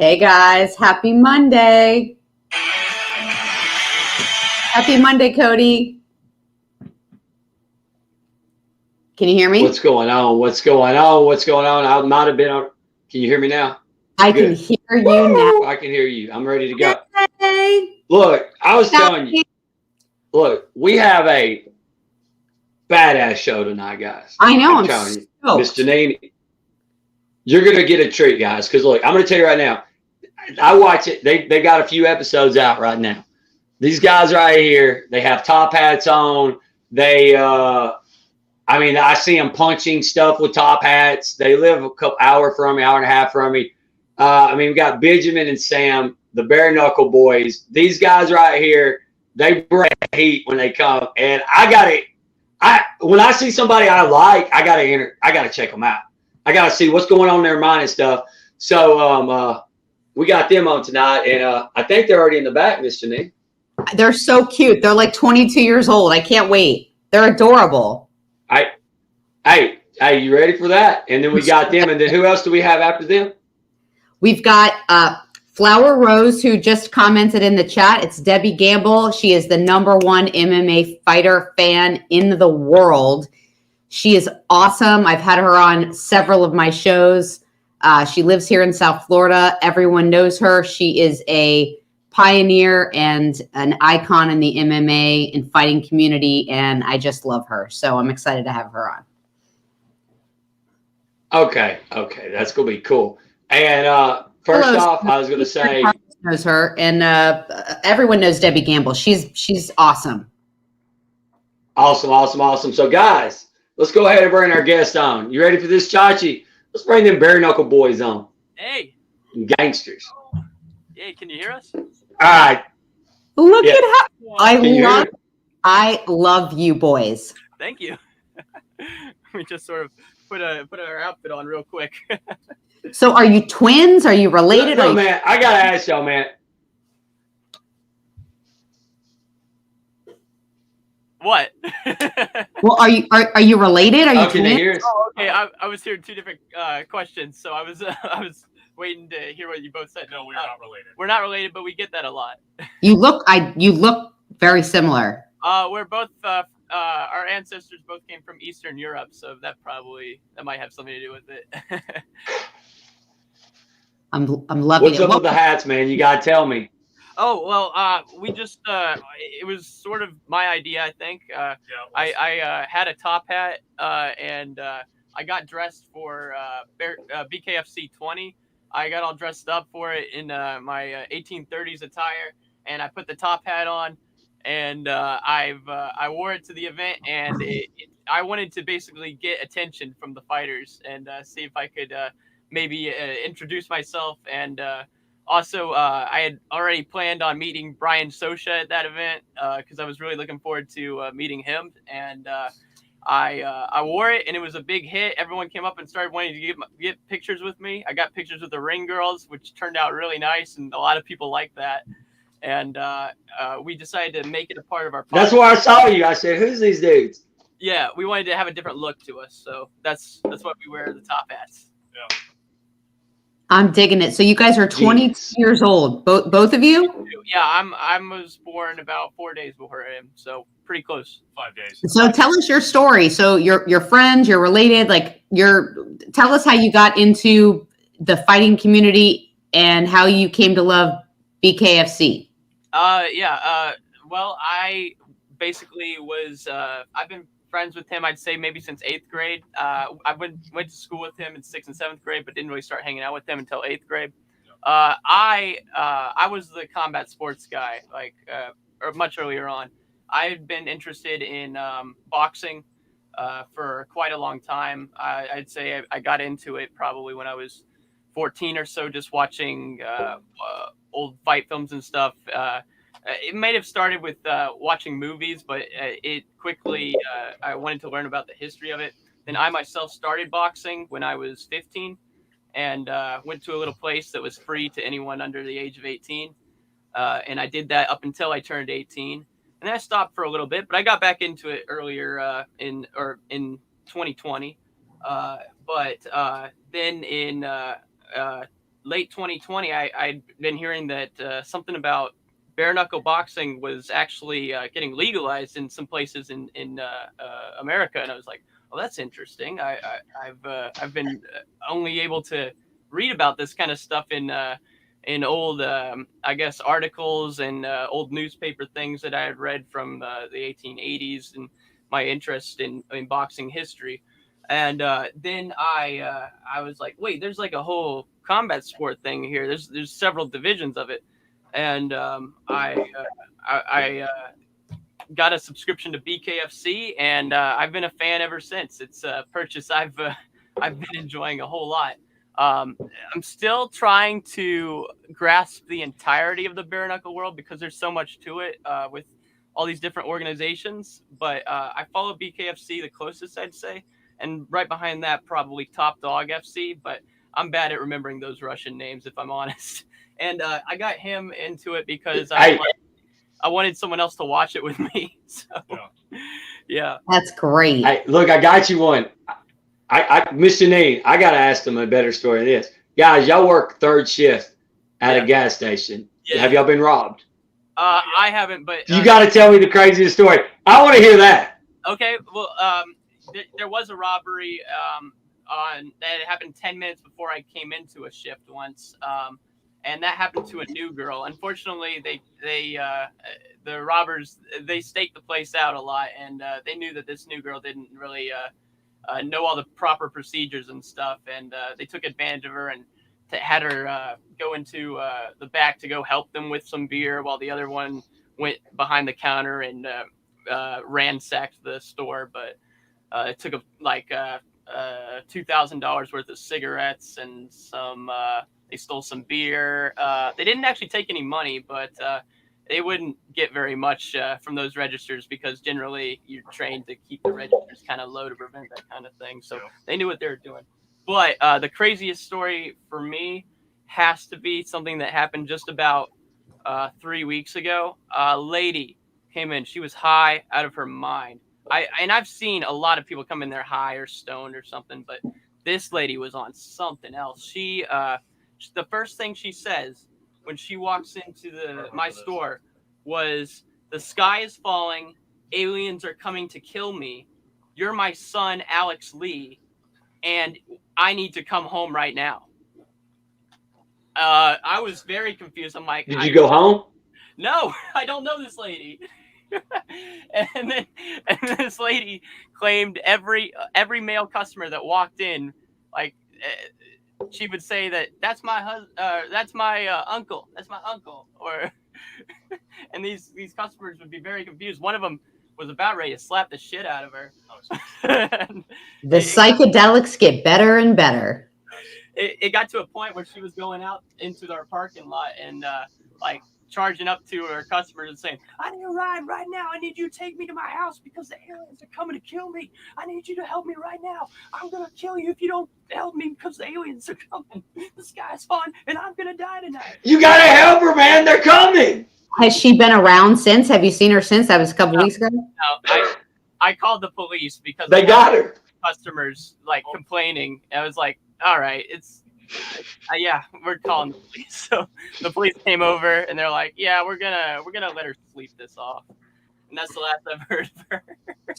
Hey guys, happy Monday. Happy Monday, Cody. Can you hear me? What's going on? What's going on? What's going on? I might have been on. Can you hear me now? I can hear you now. I can hear you. I'm ready to go. Hey. Look, I was telling you. Look, we have a badass show tonight, guys. I know. I'm telling you, Miss Janine, you're gonna get a treat, guys. Because look, I'm gonna tell you right now. I watch it. They got a few episodes out right now. These guys right here, they have top hats on. They I see them punching stuff with top hats. They live a couple hour from me, hour and a half from me. We got Benjamin and Sam, the bare knuckle boys. These guys right here, they bring heat when they come. And when I see somebody I like, I gotta check them out. I gotta see what's going on in their mind and stuff. So we got them on tonight, and I think they're already in the back, Miss Janine. They're so cute. They're like 22 years old. I can't wait. They're adorable. Hey, you ready for that? And then we got them. And then who else do we have after them? We've got Flower Rose, who just commented in the chat. It's Debbie Gamble. She is the #1 MMA fighter fan in the world. She is awesome. I've had her on several of my shows. She lives here in South Florida. Everyone knows her. She is a pioneer and an icon in the MMA and fighting community, and I just love her. So I'm excited to have her on. Okay, that's gonna be cool. And first off, I was gonna say knows her, and everyone knows Debbie Gamble. She's awesome. Awesome. So guys, let's go ahead and bring our guest on. You ready for this, Chachi? Let's bring them bare knuckle boys on. Hey, gangsters. Hey, can you hear us? All right. Look at how I love you boys. Thank you. We just sort of put our outfit on real quick. So are you twins? Are you related? No, man, I gotta ask y'all, man. What? Well, are you related? Are you can you hear us? Oh, okay. I was hearing two different questions, so I was waiting to hear what you both said. No, we're not related. We're not related, but we get that a lot. You look very similar. We're both our ancestors both came from Eastern Europe, so that might have something to do with it. I'm loving it. What's up with the hats, man? You gotta tell me. Oh, well, we just it was sort of my idea, I think. I had a top hat and I got dressed for BKFC 20. I got all dressed up for it in my 1830s attire, and I put the top hat on, and I wore it to the event, and I wanted to basically get attention from the fighters and see if I could maybe introduce myself. And also, I had already planned on meeting Brian Sosha at that event because I was really looking forward to meeting him. And I wore it, and it was a big hit. Everyone came up and started wanting to get pictures with me. I got pictures with the ring girls, which turned out really nice, and a lot of people liked that. And we decided to make it a part of our podcast. That's where I saw you. I said, "Who's these dudes?" Yeah, we wanted to have a different look to us, so that's why we wear the top hats. Yeah. I'm digging it. So you guys are 22 years old, both of you? Yeah, I was born about 4 days before him, so pretty close. 5 days. So tell us your story. So you're friends, you're related, tell us how you got into the fighting community and how you came to love BKFC. Well, I basically was I've been friends with him, I'd say maybe since 8th grade. I went to school with him in 6th and 7th grade, but didn't really start hanging out with him until 8th grade. I was the combat sports guy, or much earlier on. I had been interested in boxing for quite a long time. I'd say I got into it probably when I was 14 or so, just watching old fight films and stuff. It might have started with watching movies, but it quickly, I wanted to learn about the history of it. Then I myself started boxing when I was 15 and went to a little place that was free to anyone under the age of 18. And I did that up until I turned 18. And then I stopped for a little bit, but I got back into it earlier in 2020. Then in late 2020, I'd been hearing that something about bare knuckle boxing was actually getting legalized in some places in America, and I was like, "Oh, that's interesting." I've been only able to read about this kind of stuff in old I guess articles and old newspaper things that I had read from the 1880s and my interest in boxing history. And then I was like, wait, there's like a whole combat sport thing here. There's several divisions of it, and I got a subscription to BKFC, and I've been a fan ever since. It's a purchase I've been enjoying a whole lot. I'm still trying to grasp the entirety of the bare knuckle world because there's so much to it with all these different organizations. But I follow BKFC the closest, I'd say, and right behind that probably Top Dog FC. But I'm bad at remembering those Russian names, if I'm honest. And I got him into it because I wanted someone else to watch it with me. So, yeah. That's great. Look, I got you one. Mr. Nate, I got to ask them a better story than this. Guys, y'all work third shift at a gas station. Yeah. Have y'all been robbed? I haven't, but... you got to tell me the craziest story. I want to hear that. Okay, well, there was a robbery that happened 10 minutes before I came into a shift once. And that happened to a new girl. Unfortunately, the robbers, they staked the place out a lot, and they knew that this new girl didn't really know all the proper procedures and stuff, and they took advantage of her and had her go into the back to go help them with some beer, while the other one went behind the counter and ransacked the store. But it took $2,000 worth of cigarettes and some. They stole some beer. They didn't actually take any money, but they wouldn't get very much from those registers because generally you're trained to keep the registers kind of low to prevent that kind of thing. So they knew what they were doing. But the craziest story for me has to be something that happened just about 3 weeks ago. A lady came in. She was high out of her mind. I've seen a lot of people come in there high or stoned or something, but this lady was on something else. The first thing she says when she walks into my store was, "The sky is falling. Aliens are coming to kill me. You're my son, Alex Lee, and I need to come home right now." I was very confused. I'm like, did you go home? No, I don't know this lady. and then this lady claimed every male customer that walked in, like, she would say that's my husband, that's my uncle, or and these customers would be very confused. One of them was about ready to slap the shit out of her. The psychedelics get better and better. It got to a point where she was going out into our parking lot and like charging up to her customers and saying, "I need a ride right now. I need you to take me to my house because the aliens are coming to kill me. I need you to help me right now. I'm going to kill you if you don't help me because the aliens are coming. The sky's falling and I'm going to die tonight." You got to help her, man. They're coming. Has she been around since? Have you seen her since? That was a couple weeks ago. No, I called the police because they got her. Customers like complaining. I was like, all right, it's yeah, we're calling the police. So the police came over and they're like, yeah, we're gonna let her sleep this off. And that's the last I've heard of her.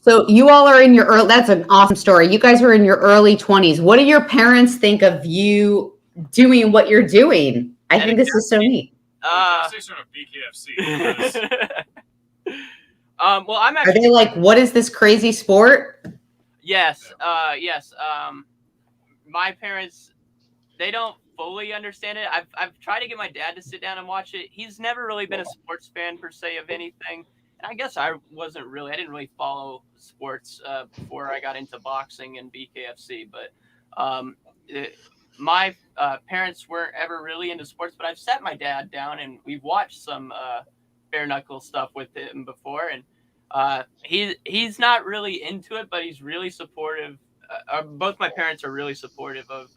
So you all are in your early, that's an awesome story. You guys were in your early 20s. What do your parents think of you doing what you're doing? I think this is so neat. Well, I'm actually. Are they like, what is this crazy sport? Yes. Yes. My parents, they don't fully understand it. I've tried to get my dad to sit down and watch it. He's never really been a sports fan per se of anything. And I guess I didn't really follow sports before I got into boxing and BKFC. But my parents weren't ever really into sports, but I've sat my dad down and we've watched some bare knuckle stuff with him before. And he's not really into it, but he's really supportive. Both my parents are really supportive of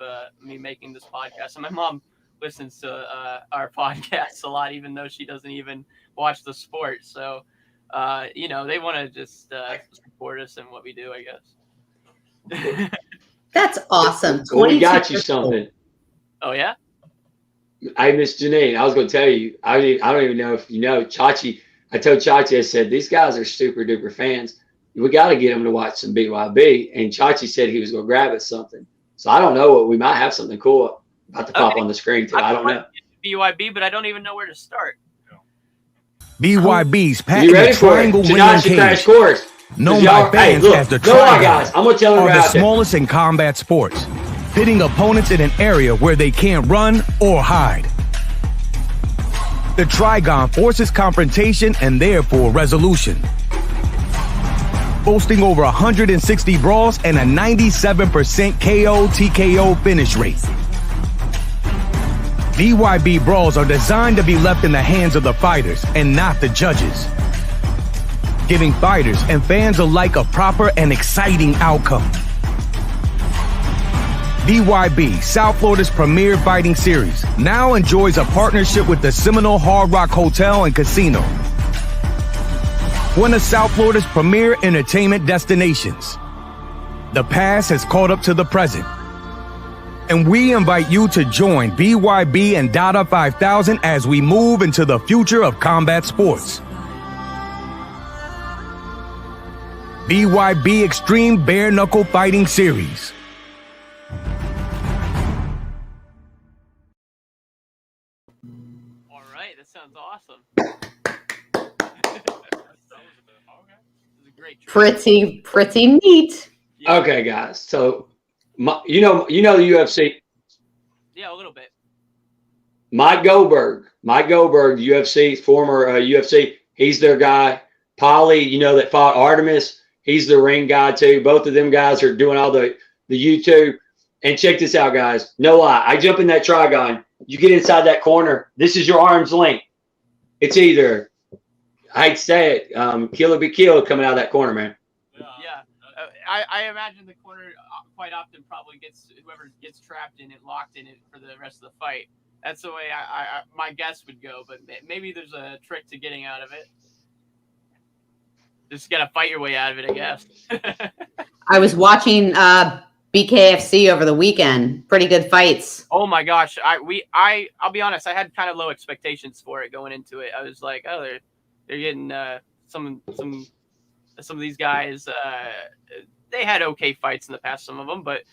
me making this podcast. And my mom listens to our podcasts a lot, even though she doesn't even watch the sport. So, they want to just support us in what we do, I guess. That's awesome. Well, we got you something. Oh, yeah? Hey, Miss Janine, I was going to tell you, I don't even know if you know, Chachi. I told Chachi, I said, these guys are super duper fans. We got to get them to watch some BYB. And Chachi said he was going to grab us something. So I don't know what we might have something cool about to pop on the screen too. I don't know. BYB, but I don't even know where to start. BYB's You patented ready for it? triangle winning Tonight's your crash cage, course. known Y'all- by fans look, as the no lie, guys. triangle, I'm going to tell them are the right there. smallest in combat sports, pitting opponents in an area where they can't run or hide. The Trigon forces confrontation and therefore resolution, boasting over 160 brawls and a 97% KO TKO finish rate. BYB brawls are designed to be left in the hands of the fighters and not the judges, giving fighters and fans alike a proper and exciting outcome. BYB, South Florida's premier fighting series, now enjoys a partnership with the Seminole Hard Rock Hotel and Casino, one of South Florida's premier entertainment destinations. The past has caught up to the present, and we invite you to join BYB and Dada 5000 as we move into the future of combat sports. BYB Extreme Bare Knuckle Fighting Series. All right, that sounds awesome. This is a great trip. Pretty neat. Yeah. Okay, guys. So, you know the UFC. Yeah, a little bit. Mike Goldberg, UFC, former UFC. He's their guy. Polly, that fought Artemis. He's the ring guy too. Both of them guys are doing all the YouTube. And check this out, guys. No lie. I jump in that Trigon. You get inside that corner. This is your arm's length. It's either, I hate to say it, kill or be killed coming out of that corner, man. Yeah. I imagine the corner quite often probably gets whoever gets trapped in it, locked in it for the rest of the fight. That's the way my guess would go, but maybe there's a trick to getting out of it. Just gotta fight your way out of it, I guess. I was watching BKFC over the weekend. Pretty good fights. Oh my gosh, I'll be honest, I had kind of low expectations for it going into it. I was like, oh, they're getting some of these guys. They had okay fights in the past, some of them, but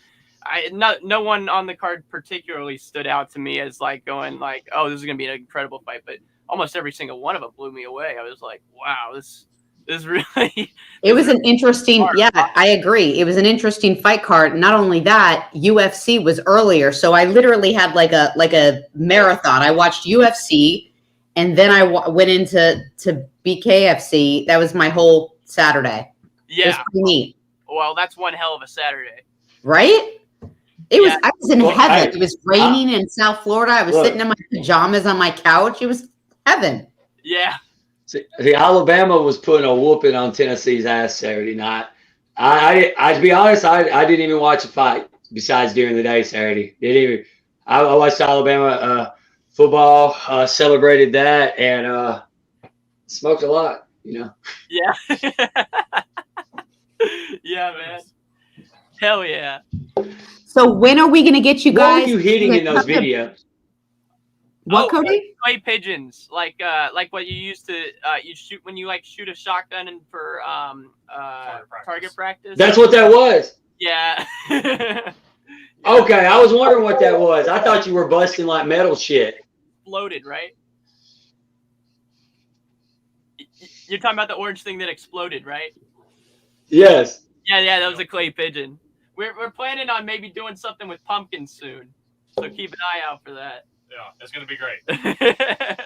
no one on the card particularly stood out to me as like going like, oh, this is gonna be an incredible fight. But almost every single one of them blew me away. I was like, wow, this really. It was an interesting. Yeah, I agree. It was an interesting fight card. Not only that, UFC was earlier, so I literally had like a marathon. I watched UFC, and then I went into BKFC. That was my whole Saturday. Yeah, it was pretty neat. Well, that's one hell of a Saturday, right? It was. I was in heaven. Hey, it was raining in South Florida. I was sitting in my pajamas on my couch. It was heaven. Yeah. See, Alabama was putting a whooping on Tennessee's ass Saturday night. I to be honest, I didn't even watch a fight besides during the day Saturday. I watched Alabama football, celebrated that, and smoked a lot. Yeah. Yeah, man. Hell yeah. So when are we going to get you guys? What were you hitting in those videos? What, Cody? Clay pigeons, like what you used to you shoot when you shoot a shotgun and for target practice. That's what that was. Yeah. Okay, I was wondering what that was. I thought you were busting like metal shit. Exploded, right? You're talking about the orange thing that exploded, right? Yes. Yeah, that was a clay pigeon. We're planning on maybe doing something with pumpkins soon, so keep an eye out for that. Yeah, it's gonna be great.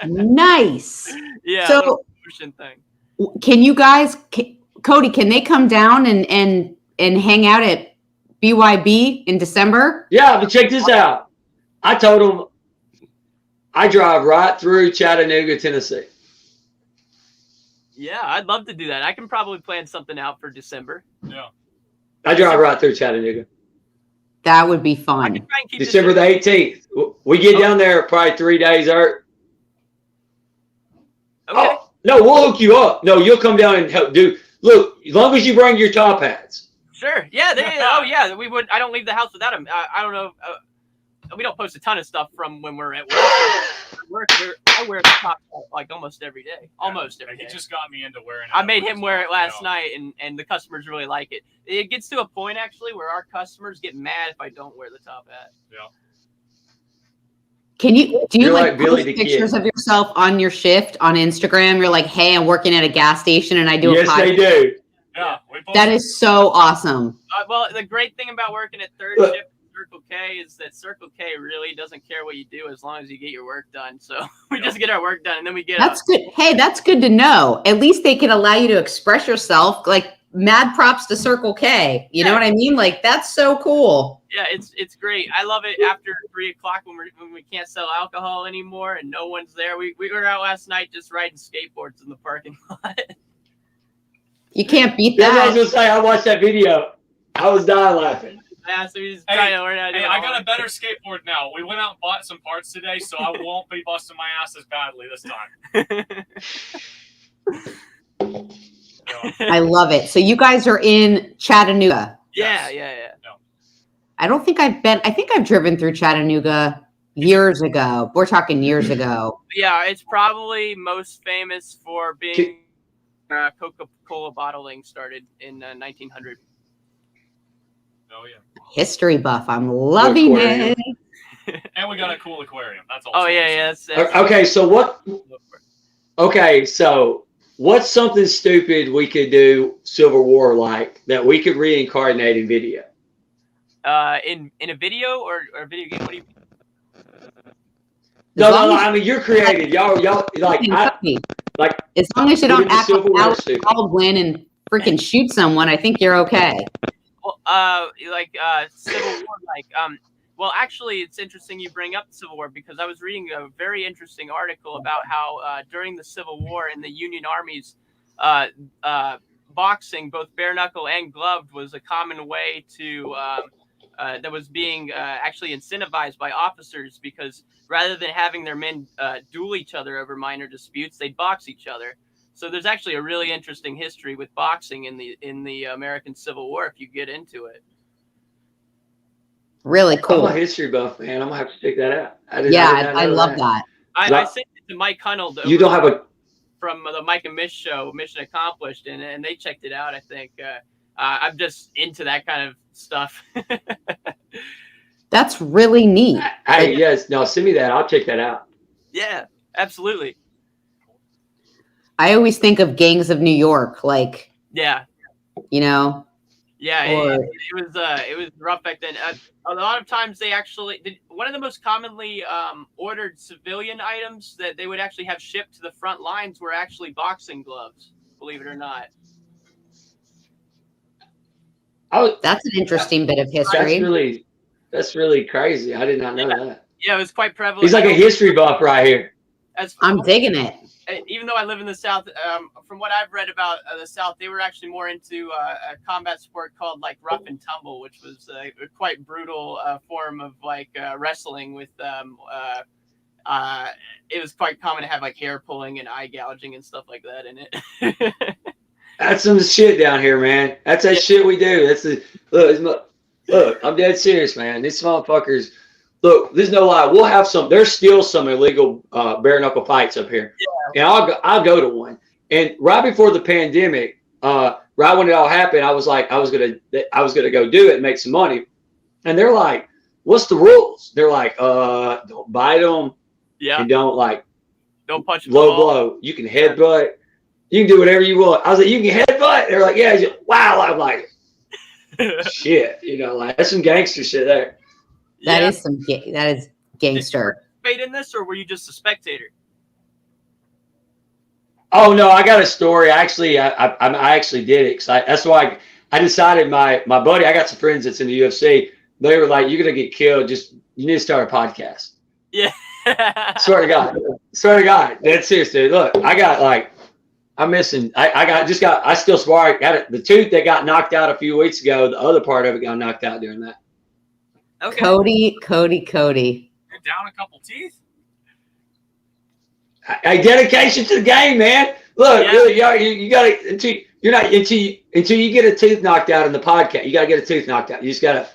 Nice. Yeah. So Ocean thing. can you guys, Cody? Can they come down and hang out at BYB in December? Yeah, but check this out. I told them I drive right through Chattanooga, Tennessee. Yeah, I'd love to do that. I can probably plan something out for December. Yeah. I drive right through Chattanooga. That would be I fun. can try and keep December the 18th. We get down there probably 3 days early. Okay. Oh, no, we'll hook you up. No, you'll come down and help do. Look, as long as you bring your top hats. Sure. Yeah. Oh, yeah. We would. I don't leave the house without them. I don't know. we don't post a ton of stuff from when we're at work. I wear the top hat like almost every day. Almost every day. He just got me into wearing it. I made him wear it last night, and the customers really like it. It gets to a point actually where our customers get mad if I don't wear the top hat. Yeah. Do you You're like like Billy post the pictures Kid. of yourself on your shift on Instagram? You're like, hey, I'm working at a gas station and I do a Yes, podcast. they do. Yeah. We both, That is so awesome. Well, the great thing about working at third Look. shift at Circle K is that Circle K really doesn't care what you do as long as you get your work done. So we just get our work done and then we get That's good. Hey, that's good to know. At least they can allow you to express yourself. Like, mad props to Circle K. You know what I mean? Like, that's so cool. Yeah, it's great. I love it after 3 o'clock when we can't sell alcohol anymore and no one's there. We were out last night just riding skateboards in the parking lot. You can't beat That's what I was that. gonna say. I watched that video. I was dying laughing. Yeah, so we just Hey, trying to learn how to do Hey, it I all. got a better skateboard now. We went out and bought some parts today, so I won't be busting my ass as badly this time. I love it. So you guys are in Chattanooga. Yeah. I don't think I've been. I think I've driven through Chattanooga years ago. We're talking years ago. Yeah, it's probably most famous for being Coca-Cola bottling started in 1900. Oh yeah. History buff. I'm loving Aquarium. it. And we got a cool aquarium. That's all. Oh yeah. That's Okay, so what? Okay, so what's something stupid we could do Civil War like that we could reincarnate in video? In a video or a video game? What do you? No. I mean, you're creative. Y'all like as long as you put don't in the act Civil like War Alex stupid. Baldwin and freaking shoot someone, I think you're okay. Well, Civil War, well, actually, it's interesting you bring up Civil War because I was reading a very interesting article about how during the Civil War in the Union armies, boxing, both bare knuckle and gloved, was a common way to that was being actually incentivized by officers because rather than having their men duel each other over minor disputes, they'd box each other. So there's actually a really interesting history with boxing in the American Civil War if you get into it. Really I'm cool. a history buff, man. I'm gonna have to check that out. I love that. I sent it to Mike Hunnell. You don't have a. From the Mike and Mish show, Mission Accomplished, and they checked it out. I think I'm just into that kind of stuff. That's really neat. Hey, yes, no, send me that. I'll check that out. Yeah, absolutely. I always think of Gangs of New York, like, Yeah, you know. yeah. Or- It was rough back then. A lot of times they actually did one of the most commonly ordered civilian items that they would actually have shipped to the front lines were actually boxing gloves. Believe it or not. That's an interesting bit of history. That's really crazy. I did not know that. Yeah, it was quite prevalent. He's like a history buff right here. I'm digging it. Even though I live in the South, from what I've read about the South, they were actually more into a combat sport called like rough and tumble, which was a quite brutal form of like wrestling with it was quite common to have like hair pulling and eye gouging and stuff like that in it. That's some shit down here, man. That's that shit we do. That's the look. I'm dead serious, man. These motherfuckers. Look, there's no lie. We'll have some. There's still some illegal bare knuckle fights up here, and I'll go to one. And right before the pandemic, right when it all happened, I was like, I was gonna go do it and make some money. And they're like, "What's the rules?" They're like, "Don't bite them, Yeah, and don't punch them low blow. You can headbutt. You can do whatever you want." I was like, "You can headbutt?" They're like, "Yeah." Wow, I'm like, shit, like that's some gangster shit there. That is gangster. Did you participate in this, or were you just a spectator? Oh no, I got a story. Actually, I actually did it. That's why I decided my buddy. I got some friends that's in the UFC. They were like, "You're gonna get killed. You need to start a podcast." Yeah. Swear to God, that's serious, dude. Look, I got I'm missing. I still spar. Got it. The tooth that got knocked out a few weeks ago. The other part of it got knocked out during that. Okay. Cody. You're down a couple teeth. Hey, dedication to the game, man. Look, Yeah. really, you got to until you get a tooth knocked out in the podcast. You got to get a tooth knocked out. You got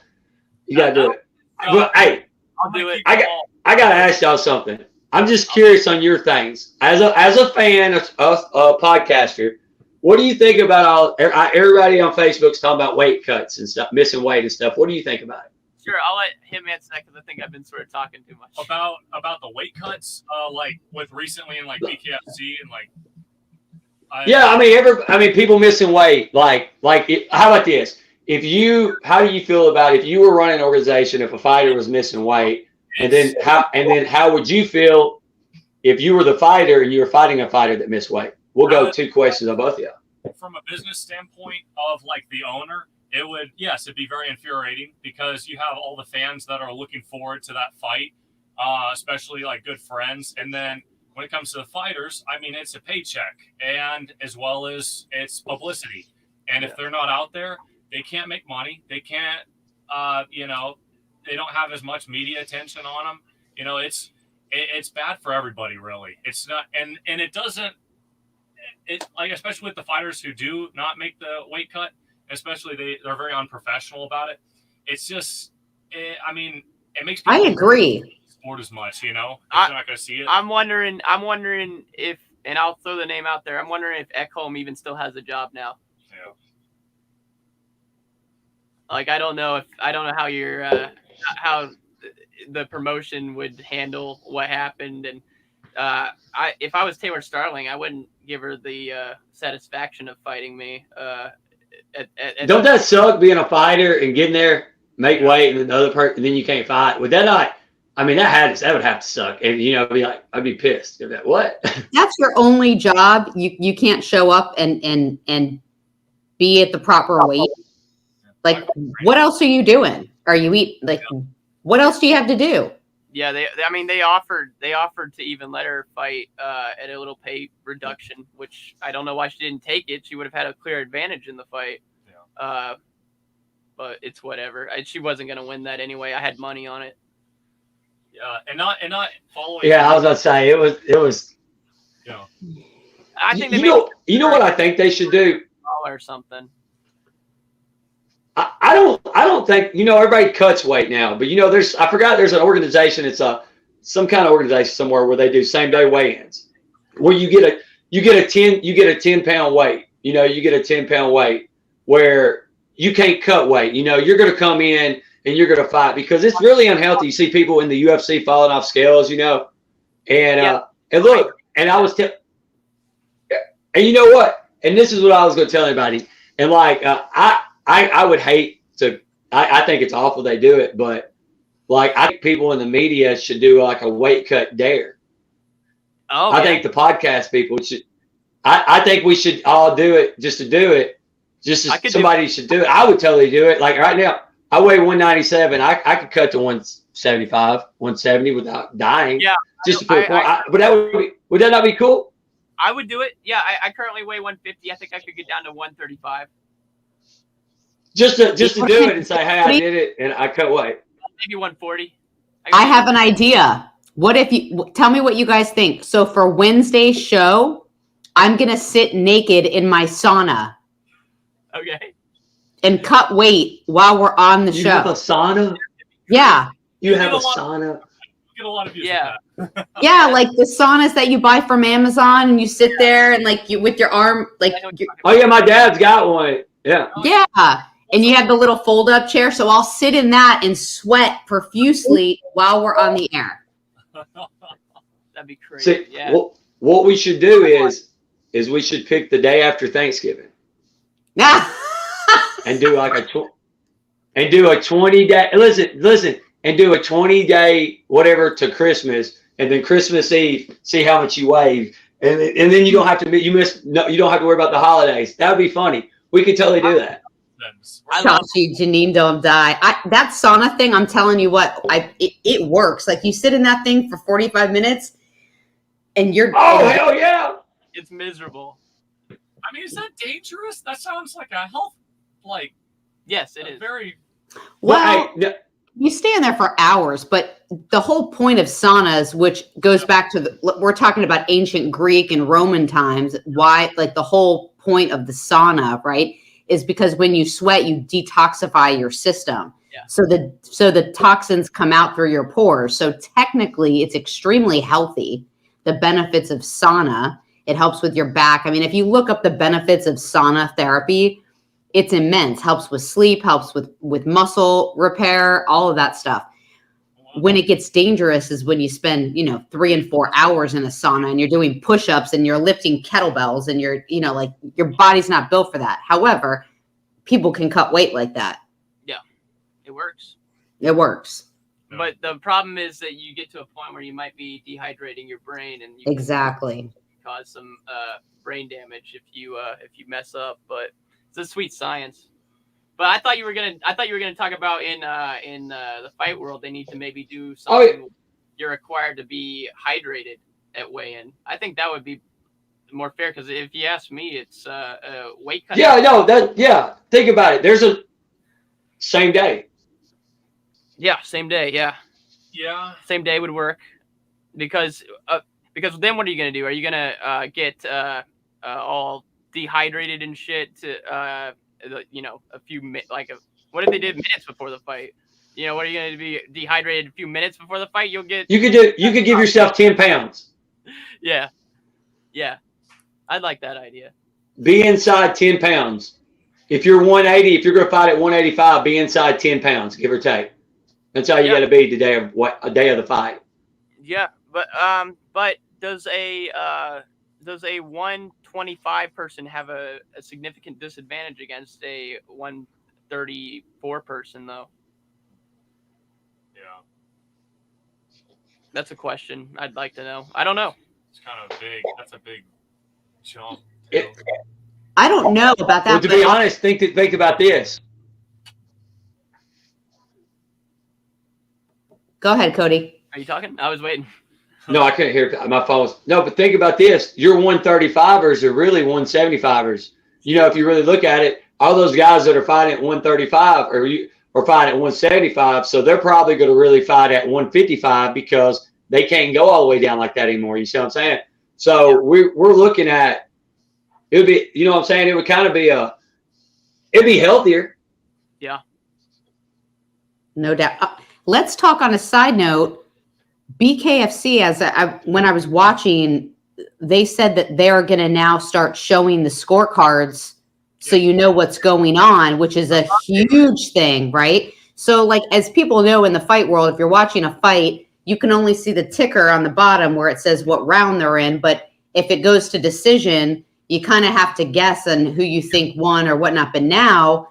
to do it. No. But, hey, I'll do it. I gotta ask y'all something. I'm just curious on your things as a fan, a podcaster. What do you think about everybody on Facebook's talking about weight cuts and stuff, missing weight and stuff? What do you think about it? Sure, I'll let him answer that because I think I've been sort of talking too much. About the weight cuts, like with recently in like BKFC and like. I mean, people missing weight. How about this? How do you feel about if you were running an organization, if a fighter was missing weight, and then how would you feel if you were the fighter and you were fighting a fighter that missed weight? We'll go 2 questions on both of you. From a business standpoint of like the owner, it'd be very infuriating because you have all the fans that are looking forward to that fight, especially like good friends. And then when it comes to the fighters, I mean, it's a paycheck and as well as it's publicity. And if they're not out there, they can't make money. They can't, they don't have as much media attention on them. You know, it's bad for everybody, really. It's not, and it doesn't, like, especially with the fighters who do not make the weight cut, especially they're very unprofessional about it. It's just, it makes people I agree. Sport as much, you know, if they're not going to see it. I'm wondering if, and I'll throw the name out there. I'm wondering if Ekholm even still has a job now. Yeah. Like, I don't know how how the promotion would handle what happened. And if I was Taylor Starling, I wouldn't give her the satisfaction of fighting me. Don't that suck, being a fighter and getting there, make weight, and then the other person, and then you can't fight? Would that not? I mean, that would have to suck, and I'd be pissed. What? That's your only job. You can't show up and be at the proper weight. Like, what else are you doing? Are you what else do you have to do? Yeah, they offered to even let her fight at a little pay reduction, which I don't know why she didn't take it. She would have had a clear advantage in the fight. Yeah. But it's whatever. She wasn't going to win that anyway. I had money on it. Yeah, and not following. Yeah, I was going to say it was. Yeah. I think you know what I think they should do, or something. I don't think, everybody cuts weight now, but I forgot there's an organization. It's some kind of organization somewhere where they do same day weigh-ins, where you get a 10 pound weight. You get a 10 pound weight where you can't cut weight. You're going to come in and you're going to fight, because it's really unhealthy. You see people in the UFC falling off scales, and look, and I was and you know what? And this is what I was going to tell anybody. And I would hate to, I think it's awful they do it, but I think people in the media should do like a weight cut dare. Oh, I think the podcast people should, I think we should all do it just to do it. Somebody should do it. I would totally do it. Like right now, I weigh 197. I could cut to 175, 170 without dying. Yeah. Just to put a point. But would that not be cool? I would do it. Yeah. I currently weigh 150. I think I could get down to 135. Just to do it and say, hey, I did it and I cut weight. Maybe 140. I have an idea. What if you tell me what you guys think? So for Wednesday's show, I'm going to sit naked in my sauna. Okay. And cut weight while we're on the show. You have a sauna? Yeah. You have a sauna? Get a lot of views. Yeah. Yeah, like the saunas that you buy from Amazon, and you sit there and you with your arm oh yeah, my dad's got one. Yeah. Yeah. And you have the little fold-up chair, so I'll sit in that and sweat profusely while we're on the air. That'd be crazy. See, yeah. What we should do is we should pick the day after Thanksgiving. And do like a 20-day. Listen, and do a 20-day whatever to Christmas, and then Christmas Eve, see how much you weigh, and then you don't have to you don't have to worry about the holidays. That would be funny. We could totally do that. Chachi, Janine, don't die. That sauna thing, I'm telling you what, it works. Like you sit in that thing for 45 minutes, and you're hell yeah, it's miserable. I mean, is that dangerous? That sounds like a health, yes, it is very. Well, you stay in there for hours, but the whole point of saunas, which goes back to we're talking about ancient Greek and Roman times. Why, the whole point of the sauna, right, is because when you sweat, you detoxify your system. Yeah. So the toxins come out through your pores. So technically it's extremely healthy. The benefits of sauna, it helps with your back. I mean, if you look up the benefits of sauna therapy, it's immense. Helps with sleep, helps with muscle repair, all of that stuff. When it gets dangerous is when you spend, 3 and 4 hours in a sauna and you're doing push-ups and you're lifting kettlebells and you're, like your body's not built for that. However, people can cut weight like that. Yeah, it works. It works. But the problem is that you get to a point where you might be dehydrating your brain, and you Exactly. can cause some brain damage if you mess up. But it's a sweet science. But I thought you were gonna talk about in the fight world, they need to maybe do something. You're required to be hydrated at weigh-in. I think that would be more fair, because if you ask me, it's weight cutting. Yeah, no, think about it. There's a same day. Yeah, same day. Yeah, same day would work, because then what are you gonna do? Are you gonna get all dehydrated and shit to a few what if they did minutes before the fight? What are you gonna be dehydrated a few minutes before the fight? You could give yourself 10 pounds. Yeah, I'd like that idea. Be inside 10 pounds. If you're 180, if you're going to fight at 185, be inside 10 pounds, give or take. That's how you got to be the day of the fight. Yeah, but does a 125 person have a significant disadvantage against a 134 person though? Yeah, that's a question I'd like to know. I don't know. It's kind of big. That's a big jump. I don't know about that. Well, to be honest, think about this. Go ahead, Cody. Are you talking? I was waiting. No, I couldn't hear my phone. No, but think about this. Your 135ers are really 175ers. If you really look at it, all those guys that are fighting at 135 are fighting at 175, so they're probably going to really fight at 155 because they can't go all the way down like that anymore. You see what I'm saying? So we're looking at, it would be, what I'm saying? It would kind of be it'd be healthier. Yeah. No doubt. Let's talk on a side note. BKFC, when I was watching, they said that they're going to now start showing the scorecards so you know what's going on, which is a huge thing, right? So as people know in the fight world, if you're watching a fight, you can only see the ticker on the bottom where it says what round they're in. But if it goes to decision, you kind of have to guess on who you think won or whatnot. But now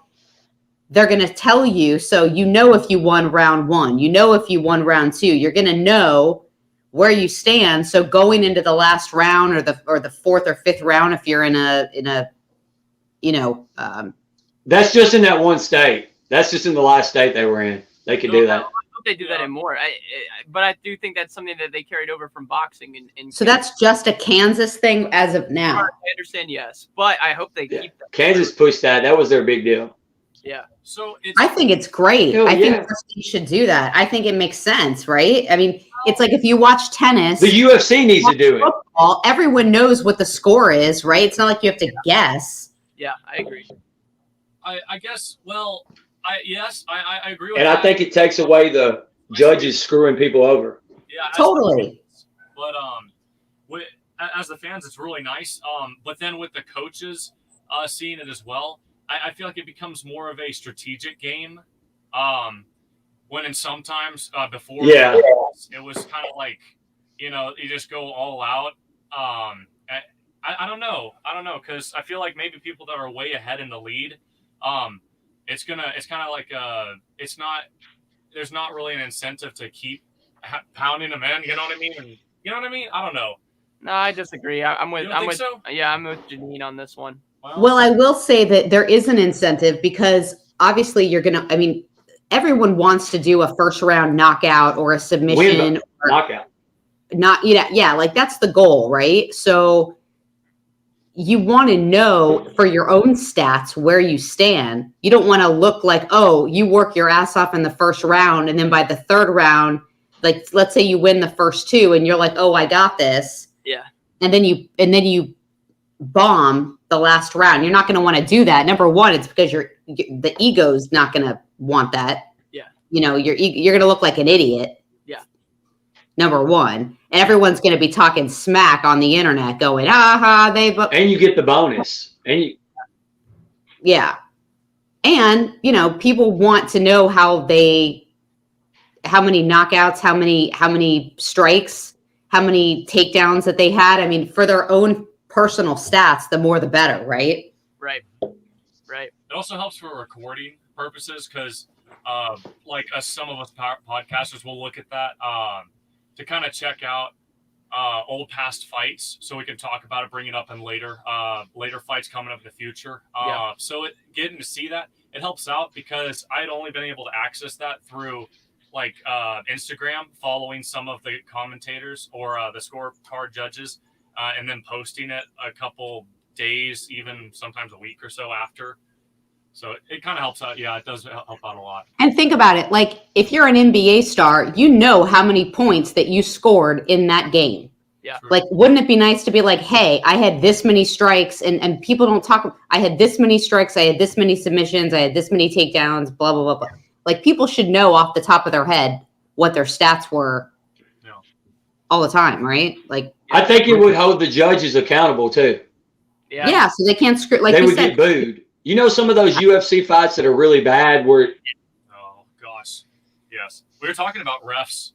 they're going to tell you, so if you won round 1, if you won round 2, you're going to know where you stand. So going into the last round or the 4th or 5th round, if you're in a that's just in that one state. That's just in the last state they were in. They could do that. I hope they do that in more. But I do think that's something that they carried over from boxing. So that's just a Kansas thing as of now. I understand, yes, but I hope they keep that. Kansas pushed that. That was their big deal. Yeah. So I think it's great. I think you should do that. I think it makes sense, right? I mean, it's like if you watch tennis, the UFC needs to do it. Football, everyone knows what the score is, right? It's not like you have to guess. Yeah, I agree. I guess. Well, I agree with that. And I think it takes away the judges screwing people over. Yeah, totally. But as the fans, it's really nice. But then with the coaches seeing it as well, I feel like it becomes more of a strategic game. When in sometimes before, it was kind of like, you just go all out. I don't know, because I feel like maybe people that are way ahead in the lead, it's kind of like there's not really an incentive to keep pounding them in. You know what I mean? And, you know what I mean? I don't know. No, I disagree. I'm with. You don't think so? Yeah, I'm with Janine on this one. Well, I will say that there is an incentive because obviously everyone wants to do a first round knockout or a submission or knockout. That's the goal, right? So you want to know for your own stats where you stand. You don't want to look like, oh, you work your ass off in the first round, and then by the third round, let's say you win the first 2 and you're like, oh, I got this. Yeah. And then you bomb the last round. You're not going to want to do that. Number one, it's because the ego's not going to want that. Yeah. you know, you're gonna look like an idiot. Yeah. Number one, and everyone's gonna be talking smack on the internet, going, and you get the bonus, yeah. And, you know, people want to know how many knockouts, how many strikes, how many takedowns that they had. I mean, for their own personal stats, the more the better, right? Right. It also helps for recording purposes because, some of us podcasters will look at that to kind of check out old past fights, so we can talk about it, bring it up in later fights coming up in the future. So getting to see that, it helps out because I'd only been able to access that through Instagram, following some of the commentators or the scorecard judges, and then posting it a couple days, even sometimes a week or so after. So it kind of helps out. Yeah, it does help out a lot. And think about it. Like, if you're an NBA star, you know how many points that you scored in that game. Yeah. Like, wouldn't it be nice to be like, hey, I had this many strikes, and people don't talk. I had this many strikes. I had this many submissions. I had this many takedowns, blah, blah, blah, blah. Like, people should know off the top of their head what their stats were all the time, right? Like, I think it would hold the judges accountable too. Yeah, so they can't screw. Like they you would said, get booed. You know, some of those UFC fights that are really bad where. Oh gosh, yes. We were talking about refs.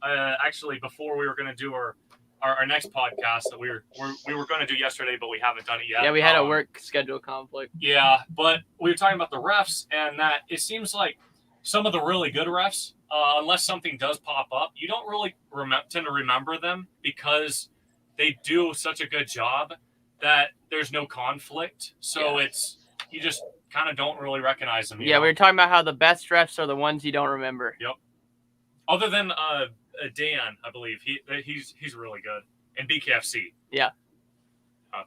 Actually, before we were going to do our next podcast that we were going to do yesterday, but we haven't done it yet. Yeah, we had a work schedule conflict. Yeah, but we were talking about the refs, and that it seems like some of the really good refs, unless something does pop up, you don't really tend to remember them because they do such a good job that there's no conflict. So you just kind of don't really recognize them. Yeah, we were talking about how the best refs are the ones you don't remember. Yep. Other than Dan, I believe he's really good, and BKFC. Yeah.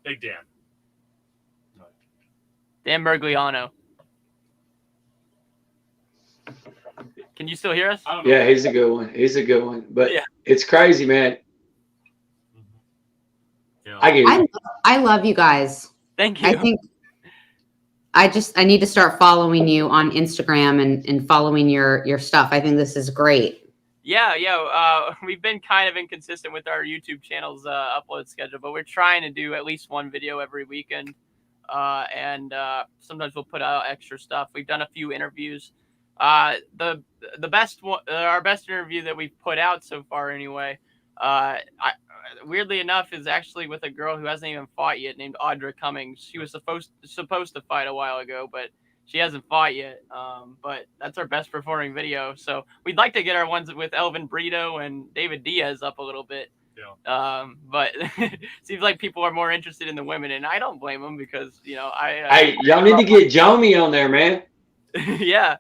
Big Dan. Dan Bergliano. Can you still hear us? Yeah, he's a good one. But it's crazy, man. Yeah. I love you guys. Thank you. I think I need to start following you on Instagram and following your stuff. I think this is great. Yeah. We've been kind of inconsistent with our YouTube channel's upload schedule, but we're trying to do at least one video every weekend. And sometimes we'll put out extra stuff. We've done a few interviews. The best one, our best interview that we've put out so far, anyway. Weirdly enough, is actually with a girl who hasn't even fought yet, named Audra Cummings. She was supposed to fight a while ago, but she hasn't fought yet. But that's our best performing video. So we'd like to get our ones with Elvin Brito and David Diaz up a little bit. Yeah. But seems like people are more interested in the women, and I don't blame them because Hey, y'all need to get Jomi on there, man. Yeah,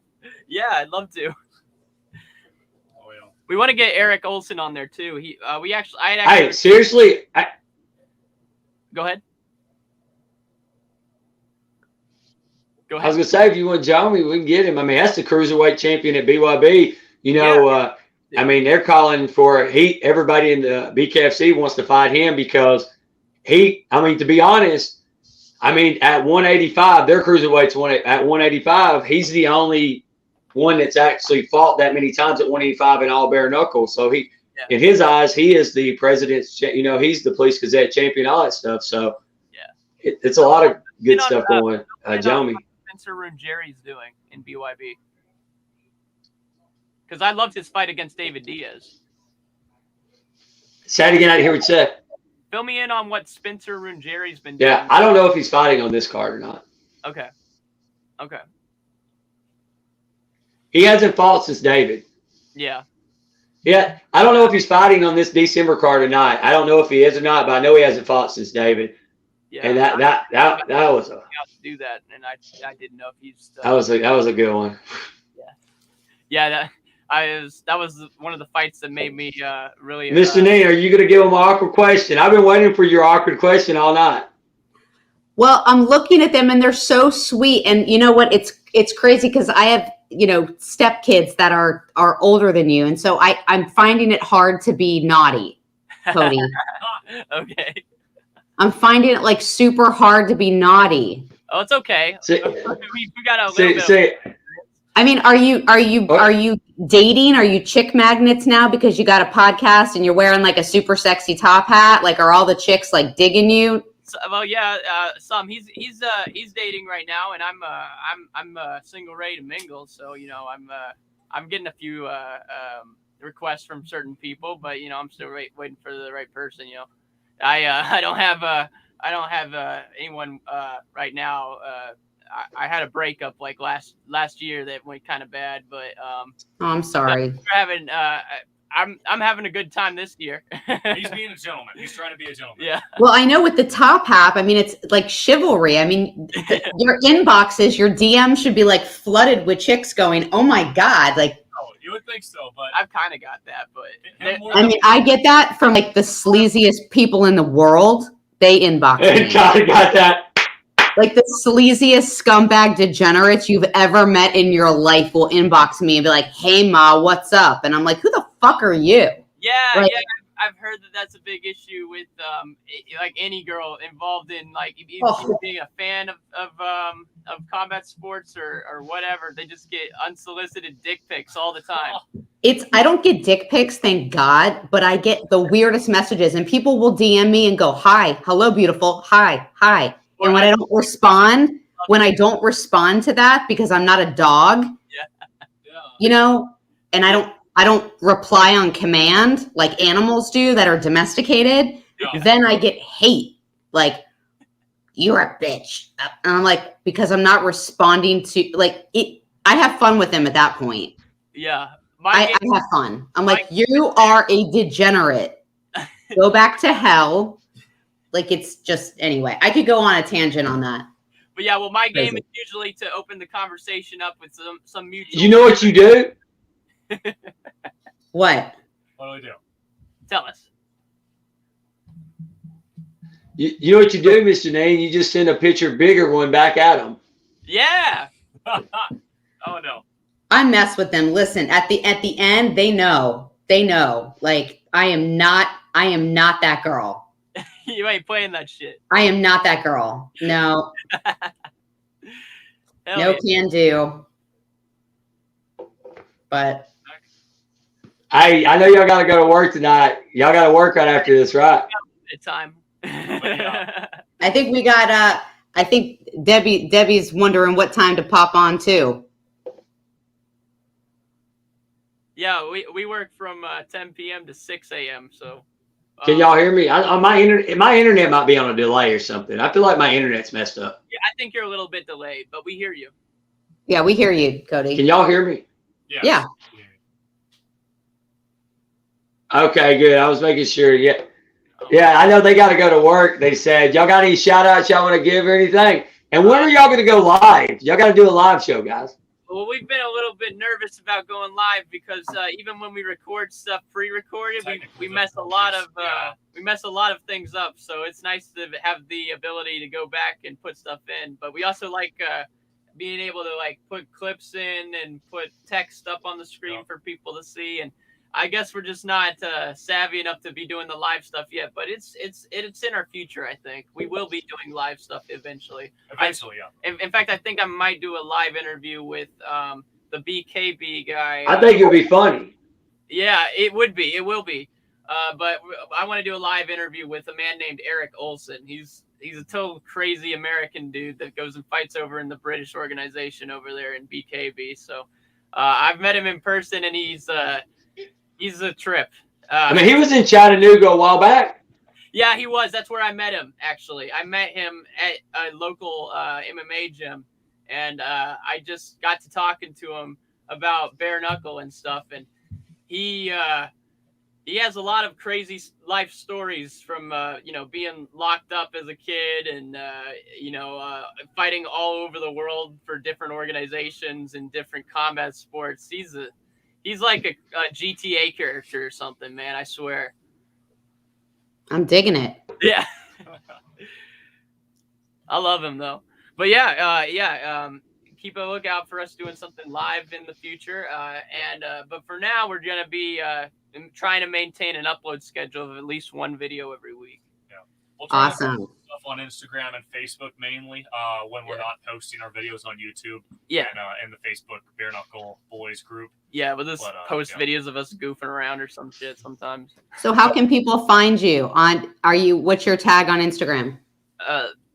I'd love to. Oh yeah. We want to get Eric Olsen on there too. Hey, seriously. Go ahead. Go ahead. I was gonna say, if you want Jomi, we can get him. I mean, that's the cruiserweight champion at BYB. You know, I mean, they're calling for everybody in the BKFC wants to fight him because to be honest, I mean, at 185, their cruiserweight's at 185. He's the only one that's actually fought that many times at 185 in all bare knuckle. So in his eyes, he is the president's, he's the Police Gazette champion, all that stuff. So it's a lot of good stuff going. Jomi. Spencer Runjeri's doing in BYB. Because I loved his fight against David Diaz. Say it again. I didn't hear what you said. Fill me in on what Spencer Runjeri's been doing. Yeah, I don't know if he's fighting on this card or not. Okay. He hasn't fought since David. Yeah. Yeah, I don't know if he's fighting on this December card or not. I don't know if he is or not, but I know he hasn't fought since David. Yeah. And that was a do that, and I didn't know if he's. That was a good one. Yeah. That was one of the fights that made me really. Mr. Nee, are you going to give him an awkward question? I've been waiting for your awkward question all night. Well, I'm looking at them and they're so sweet. And you know what? It's crazy because I have, step kids that are older than you. And so I'm finding it hard to be naughty, Cody. Okay. I'm finding it like super hard to be naughty. Oh, it's okay. See, we got a little bit. I mean, are you dating? Are you chick magnets now because you got a podcast and you're wearing like a super sexy top hat? Like, are all the chicks like digging you? So, well, yeah, some. He's dating right now, and I'm single, ready to mingle. So I'm getting a few requests from certain people, but I'm still waiting for the right person. I don't have anyone right now. I had a breakup like last year that went kind of bad, but Oh, I'm sorry. we're having I'm having a good time this year. He's being a gentleman. He's trying to be a gentleman. Yeah. Well, I know with the top hat, I mean, it's like chivalry. I mean, your inboxes, your DM should be like flooded with chicks going, "Oh my God." Like, Oh, you would think so, but I've kind of got that, but I mean, I get that from like the sleaziest people in the world. They inbox me. Got that. Like the sleaziest scumbag degenerates you've ever met in your life will inbox me and be like, "Hey Ma, what's up?" And I'm like, "Who the fuck are you?" yeah, Right. yeah. I've heard that that's a big issue with like any girl involved in like either Oh. being a fan of combat sports or whatever. They just get unsolicited dick pics all the time. I don't get dick pics, thank God, but I get the weirdest messages and people will DM me and go, "Hi, hello, beautiful. Hi, hi." And when I don't respond to that because I'm not a dog, yeah. and I don't reply on command like animals do that are domesticated, Yeah. then I get hate. Like, "You're a bitch." And I'm like, because I'm not responding to like it. I have fun with them at that point. Yeah. I have fun. I'm like, "You are a degenerate. Go back to hell." Like, it's just, anyway, I could go on a tangent on that. But yeah, well, my game Crazy. is usually to open the conversation up with some mutual. You know what you do? What? What do we do? Tell us. You know what you do, Mr. Nane? You just send a picture bigger one back at them. Yeah. Oh no. I mess with them. Listen, at the end, they know. Like, I am not that girl. You ain't playing that shit. I am not that girl. No. Hell No yeah. can do. But I know y'all got to go to work tonight. Y'all got to work right after this, right? It's time. I think we got I think Debbie's wondering what time to pop on too. Yeah, we work from 10 p.m. to 6 a.m. So Can y'all hear me? My internet might be on a delay or something. I feel like my internet's messed up. yeah, I think you're a little bit delayed, but we hear you. Yeah, we hear you, Cody. Can y'all hear me? Yes. Yeah. Okay, good. I was making sure. Yeah. Yeah, I know they got to go to work. They said, y'all got any shout outs y'all want to give or anything? And when are y'all going to go live? Y'all got to do a live show, guys. Well, we've been a little bit nervous about going live because even when we record stuff pre-recorded, we mess a lot of things up. So it's nice to have the ability to go back and put stuff in. But we also like being able to like put clips in and put text up on the screen for people to see. And I guess we're just not savvy enough to be doing the live stuff yet. But it's in our future. I think we will be doing live stuff eventually. Eventually, yeah. In fact, I think I might do a live interview with the BKB guy. I think it would be funny. Yeah, it would be. It will be. But I want to do a live interview with a man named Eric Olsen. He's a total crazy American dude that goes and fights over in the British organization over there in BKB. So I've met him in person, and he's a trip. I mean, he was in Chattanooga a while back. Yeah, he was. That's where I met him, actually. I met him at a local MMA gym, and I just got to talking to him about bare knuckle and stuff. And he has a lot of crazy life stories from, being locked up as a kid and, fighting all over the world for different organizations and different combat sports. He's like a GTA character or something, man. I swear. I'm digging it. Yeah. I love him though. But keep a lookout for us doing something live in the future. But for now, we're going to be trying to maintain an upload schedule of at least one video every week. Yeah. We'll try to Awesome. put stuff on Instagram and Facebook mainly when we're not posting our videos on YouTube. Yeah. And the Facebook Bare Knuckle Boys group. Yeah, we'll just post videos of us goofing around or some shit sometimes. So how can people find you what's your tag on Instagram?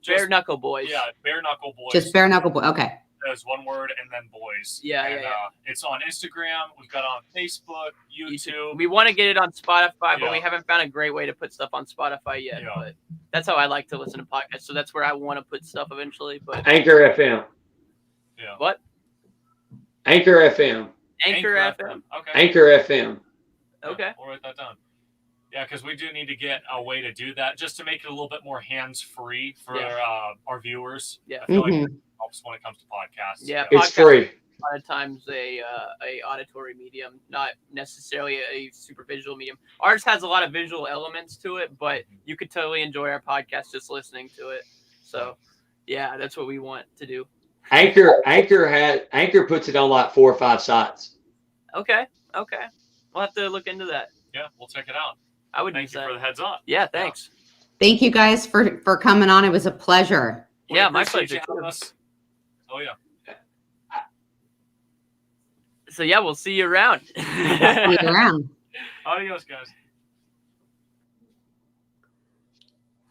Bare Knuckle Boys. Yeah, Bare Knuckle Boys. Just Bare Knuckle Boys. Okay. There's one word and then boys. Yeah. It's on Instagram. We've got it on Facebook, YouTube. We want to get it on Spotify, but we haven't found a great way to put stuff on Spotify yet. Yeah. But that's how I like to listen to podcasts. So that's where I want to put stuff eventually. But Anchor FM. Yeah. What? Anchor FM. Anchor FM. Okay. Anchor FM. Okay. We'll write that down. Yeah, because we do need to get a way to do that just to make it a little bit more hands-free for our viewers. Yeah. I feel like it helps when it comes to podcasts. Yeah, it's free. A lot of times a auditory medium, not necessarily a super visual medium. Ours has a lot of visual elements to it, but you could totally enjoy our podcast just listening to it. So, yeah, that's what we want to do. Anchor puts it on like 4 or 5 sites. Okay. We'll have to look into that. Yeah, we'll check it out. I would Thank you for the heads up. Yeah, thanks. Thank you guys for coming on. It was a pleasure. Yeah, my pleasure. Oh yeah. So yeah, we'll see you around. See you around. Adios, guys.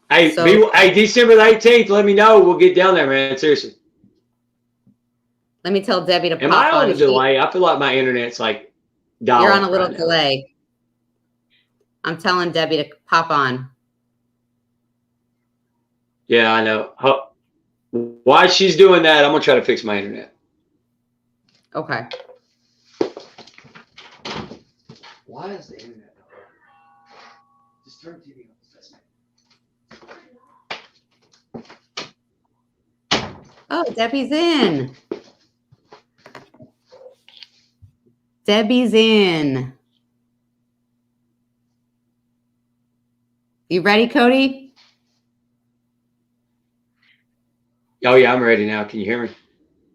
Hey, December the 18th, let me know. We'll get down there, man. Seriously. Let me tell Debbie to pop on. Am I on a on. delay? I feel like my internet's like You're on a little delay. I'm telling Debbie to pop on. Yeah, I know. While she's doing that, I'm going to try to fix my internet. Okay. Why is the internet not working? Just turn the TV on. Oh, Debbie's in. Debbie's in. You ready, Cody? Oh, yeah, I'm ready now. Can you hear me?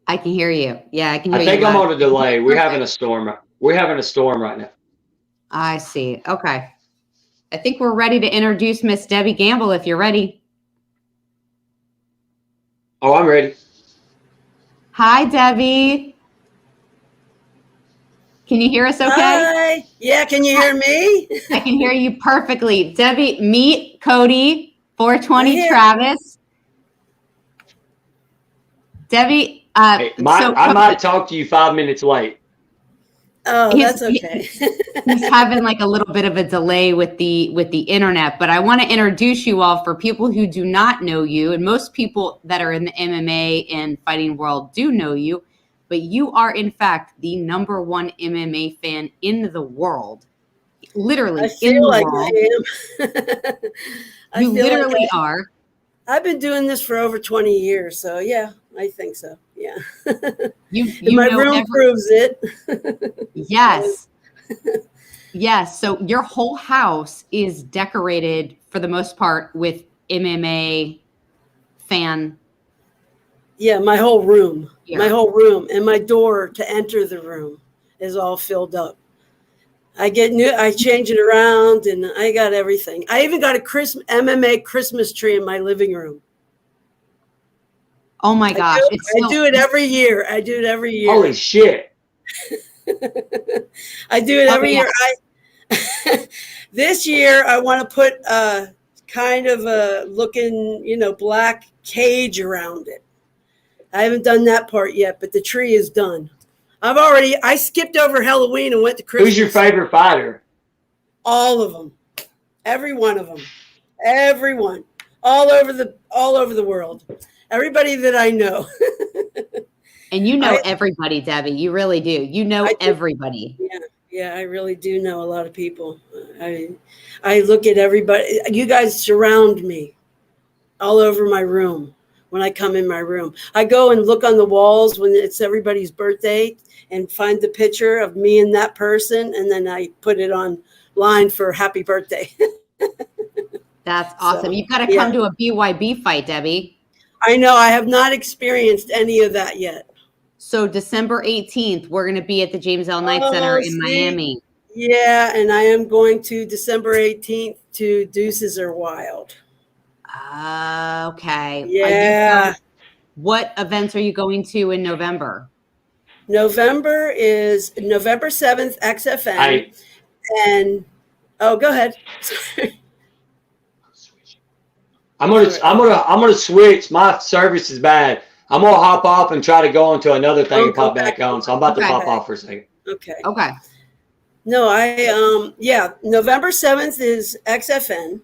I can hear you. Yeah, I can hear you. I think I'm on a delay. We're having a storm. We're having a storm right now. I see. Okay. I think we're ready to introduce Miss Debbie Gamble if you're ready. Oh, I'm ready. Hi, Debbie. Can you hear us okay? Hi. Yeah, can you hear me? I can hear you perfectly. Debbie, meet Cody, 420 Travis. Debbie, I might talk to you 5 minutes late. Oh, that's okay. He's having like a little bit of a delay with the internet, but I want to introduce you all for people who do not know you, and most people that are in the MMA and fighting world do know you, but you are in fact the #1 MMA fan in the world. Literally, I feel like I am. You literally are. I've been doing this for over 20 years, so yeah, I think so. Yeah. My room proves it. Yes. Yes. So your whole house is decorated for the most part with MMA fan. Yeah, my whole room. Yeah. My whole room and my door to enter the room is all filled up. I change it around and I got everything. I even got a MMA Christmas tree in my living room. Oh my gosh. I do it every year. Holy shit. I do it every year. This year I want to put kind of a looking, black cage around it. I haven't done that part yet, but the tree is done. I skipped over Halloween and went to Christmas. Who's your favorite fighter? All of them. Every one of them. Everyone. All over the world. Everybody that I know. And you know everybody, Debbie. You really do. You know everybody. Yeah, I really do know a lot of people. I look at everybody. You guys surround me all over my room when I come in my room. I go and look on the walls when it's everybody's birthday and find the picture of me and that person, and then I put it online for happy birthday. That's awesome. You've got to come to a BYB fight, Debbie. I know. I have not experienced any of that yet. So December 18th, we're going to be at the James L. Knight Center in Miami. Yeah, and I am going to December 18th to Deuces Are Wild. Okay. Yeah. What events are you going to in November? November is November 7th, XFN. Hey, And oh, go ahead. I'm gonna switch. My service is bad. I'm gonna hop off and try to go into another thing and pop back on. So I'm about to pop off for a second. Okay. Okay. No, November 7th is XFN,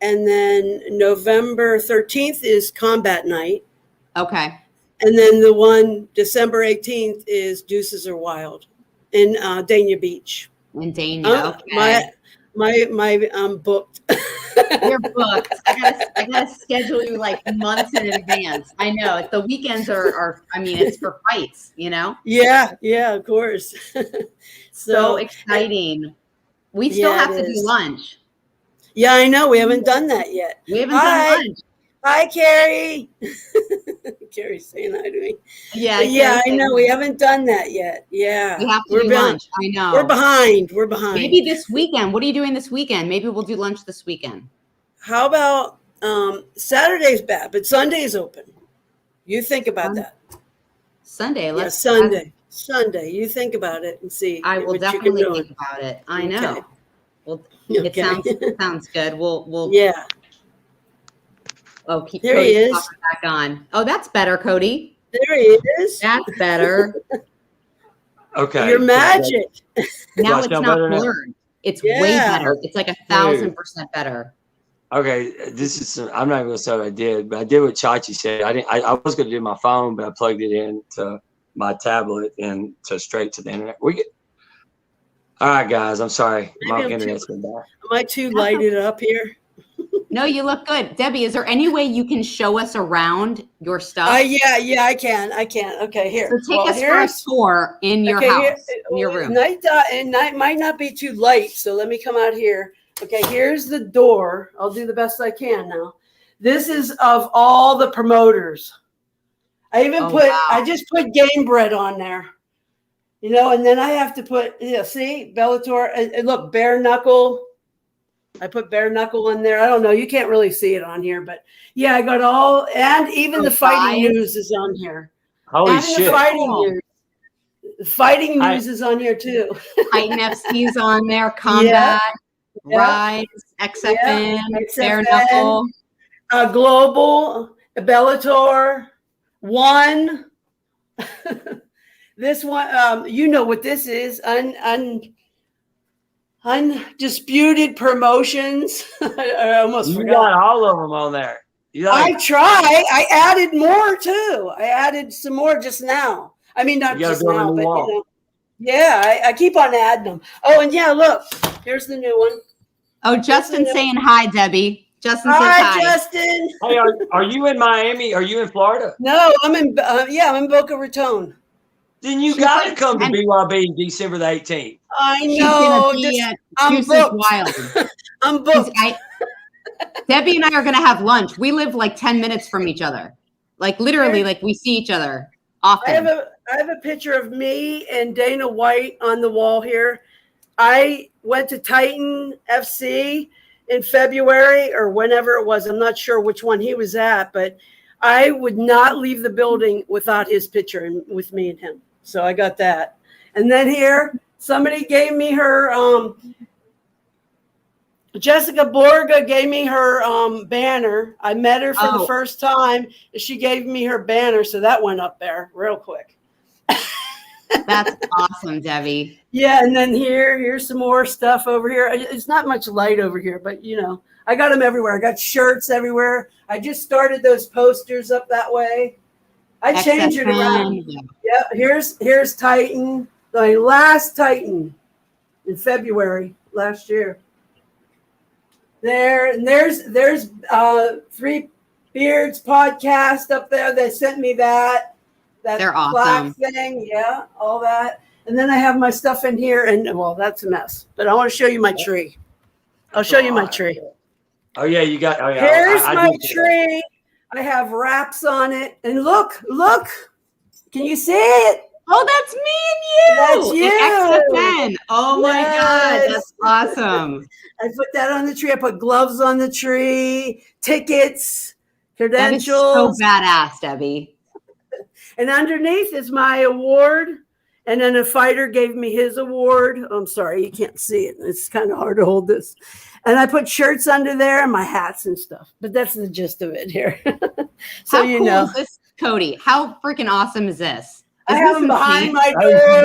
and then November 13th is Combat Night. Okay. And then the one December 18th is Deuces Are Wild in Dania Beach. In Dania. Okay. I'm booked. You're booked. I gotta schedule you like months in advance. I know. The weekends are it's for fights, you know? Yeah, of course. So exciting. We still have to do lunch. Yeah, I know. We haven't done that yet. We haven't done lunch. Hi, Carrie. Carrie's saying hi to me. Yeah, I know. We haven't done that yet. Yeah. We have to do lunch. I know. We're behind. Maybe this weekend. What are you doing this weekend? Maybe we'll do lunch this weekend. How about Saturday's bad, but Sunday's open. You think about that. Sunday. Sunday. You think about it and see. I will definitely think about it. I know. Okay. Well, it sounds good. We'll yeah. Oh, keep there he is. Back on. Oh, that's better, Cody. There he is. That's better. Okay. You're magic. Now it's not blurred. It's way better. It's like 1,000% better. Okay, I'm not going to say what I did, but I did what Chachi said. I was going to do my phone, but I plugged it in to my tablet and straight to the internet. All right, guys. I'm sorry. My internet's been bad. Am I too lighted up here? No, you look good. Debbie, is there any way you can show us around your stuff? Yeah, I can. Okay, here. So take us for a tour in your house, in your room. Night might not be too light, so let me come out here. Okay, here's the door. I'll do the best I can now. This is of all the promoters. I just put Game Bread on there. You know, and then I have to put, see, Bellator, and look, Bare Knuckle. I put Bare Knuckle in there. I don't know. You can't really see it on here, but yeah, I got all, and even the fighting news is on here. Holy shit. The fighting news is on here too. Titan FC's on there, Combat, Rise, XFN, Bare Knuckle. Global, Bellator, One. This one, you know what this is. Undisputed Promotions. I almost forgot. You got all of them on there. I try. I added more too. I added some more just now. I mean, not just now, but I keep on adding them. Oh, and look, here's the new one. Oh, Justin's saying hi, Debbie. Justin says hi. Justin. Hey, are you in Miami? Are you in Florida? No, I'm in. I'm in Boca Raton. Then you got to come to BYB December the 18th. I know. I'm booked. Wild. I'm booked. Debbie and I are going to have lunch. We live like 10 minutes from each other. Like literally, like we see each other often. I have a picture of me and Dana White on the wall here. I went to Titan FC in February or whenever it was. I'm not sure which one he was at, but I would not leave the building without his picture and with me and him. So I got that. And then here, somebody gave me her, Jessica Borga gave me her banner. I met her for the first time. She gave me her banner. So that went up there real quick. That's awesome, Debbie. Yeah. And then here's some more stuff over here. It's not much light over here, but I got them everywhere. I got shirts everywhere. I just started those posters up that way. I changed it around. Yeah, here's Titan, the last Titan in February last year. There's Three Beards podcast up there. They sent me that they're awesome. black thing. Yeah, all that. And then I have my stuff in here, and well, that's a mess. But I want to show you my tree. I'll show you my tree. Oh yeah, you got. Oh yeah. Here's my tree. I have wraps on it, and look. Can you see it? Oh, that's me and you. That's you. XFN. Oh my God, that's awesome. I put that on the tree. I put gloves on the tree, tickets, That is credentials. so badass, Debbie. And underneath is my award. And then a fighter gave me his award. I'm sorry, you can't see it. It's kind of hard to hold this. And I put shirts under there and my hats and stuff. But that's the gist of it here. So How you cool know. is this, Cody? How freaking awesome is this? I Isn't have this them behind insane? my Oh,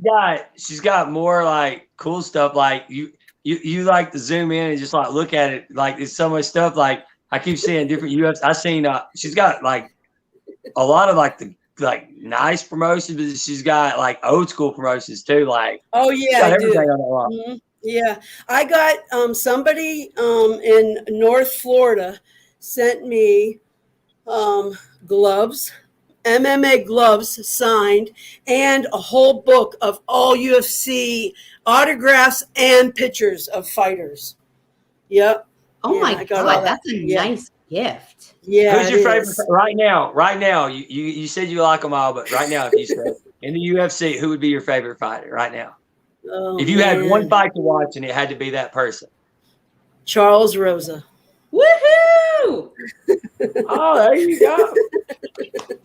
door. she's got more like cool stuff. Like you like to zoom in and just like look at it. Like there's so much stuff. Like I keep seeing different UFC. I seen she's got like a lot of like the nice promotions, but she's got like old school promotions too. Like Oh she's yeah, got I everything do. on that wall. Mhm. Yeah, I got somebody in North Florida sent me gloves, MMA gloves signed, and a whole book of all UFC autographs and pictures of fighters. Yep. Oh Yeah, my I got all God, that. that's a Yeah. nice gift. Yeah. Who's your it favorite is. right now? Right now, you said you like them all, but right now, if you said in the UFC, who would be your favorite fighter right now? Oh, If you had one man. fight to watch and it had to be that person. Charles Rosa. Woohoo! Oh, there you go.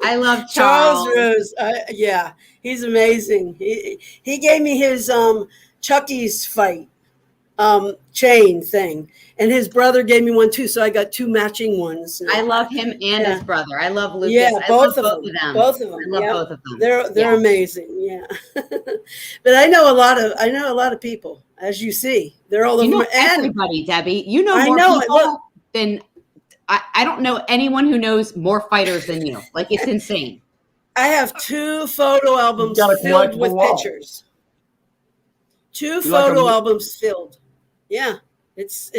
I love Charles Charles. Rose, yeah, he's amazing. He gave me his Chucky's fight chain thing, and his brother gave me one too. So I got two matching ones. I love him and Yeah. his brother. I love Lucas. Yeah, I both love of them. Both of them. I love Yeah. both of them. They're Yeah. amazing. Yeah, but I know a lot of people, as you see. They're all You over. know everybody, Debbie. You know I more know it. people Look. than I don't know anyone who knows more fighters than you. Like it's insane. I have two photo albums got a filled with collectible wall. pictures. Two You like photo a- albums filled. Yeah, it's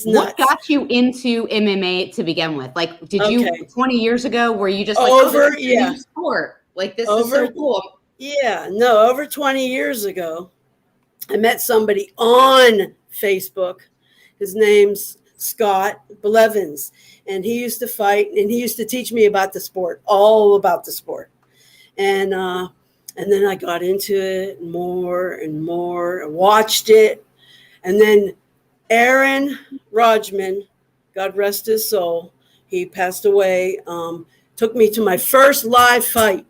What nuts. got you into MMA to begin with? Like, did you Okay. 20 years ago? Were you just like, Over- this is a yeah. new sport? Like this is Over- so cool. Yeah, no, over 20 years ago, I met somebody on Facebook. His name's Scott Blevins, and he used to fight, and he used to teach me about the sport, all about the sport. And then I got into it more and more, and watched it. And then Aaron Rodgman, God rest his soul, he passed away, took me to my first live fight.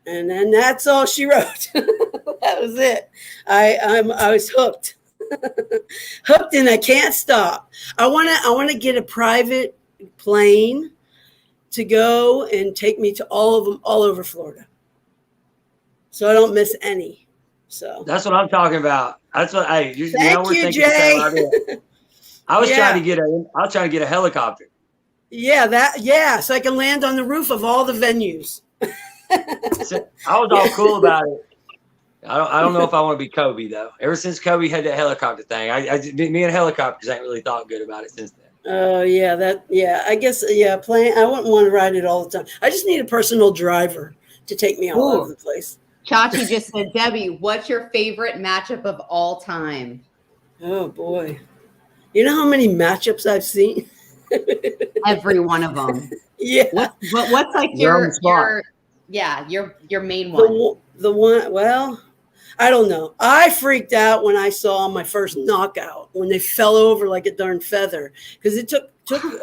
And then that's all she wrote. That was it. I was hooked. Hooked, and I can't stop. I want to get a private plane to go and take me to all of them all over Florida, so I don't miss any. So That's what I'm talking about. That's what. Hey, you know thank we're you, thinking the same Jay. idea. I was Yeah. trying to get a helicopter. Yeah, so I can land on the roof of all the venues. So, I was all cool about it. I don't know if I want to be Kobe though. Ever since Kobe had that helicopter thing, me and helicopters ain't really thought good about it since then. Oh yeah, I guess plane. I wouldn't want to ride it all the time. I just need a personal driver to take me all Ooh. over the place. Chachi just said, Debbie, what's your favorite matchup of all time? Oh boy, you know how many matchups I've seen? Every one of them. Yeah, What's like You're on the spot. your main one? the one. Well, I don't know. I freaked out when I saw my first knockout when they fell over like a darn feather, because it took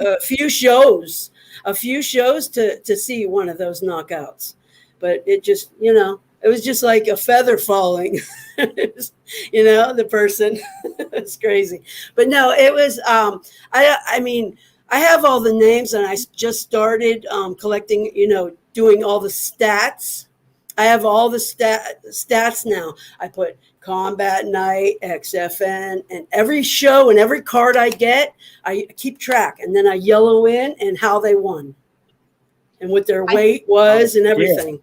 a few shows to see one of those knockouts, but it just it was just like a feather falling. The person. It's crazy, but no, it was. I mean, I have all the names, and I just started collecting. Doing all the stats. I have all the stats now. I put Combat Night, XFN, and every show and every card I get, I keep track, and then I yellow in and how they won, and what their weight was, and everything.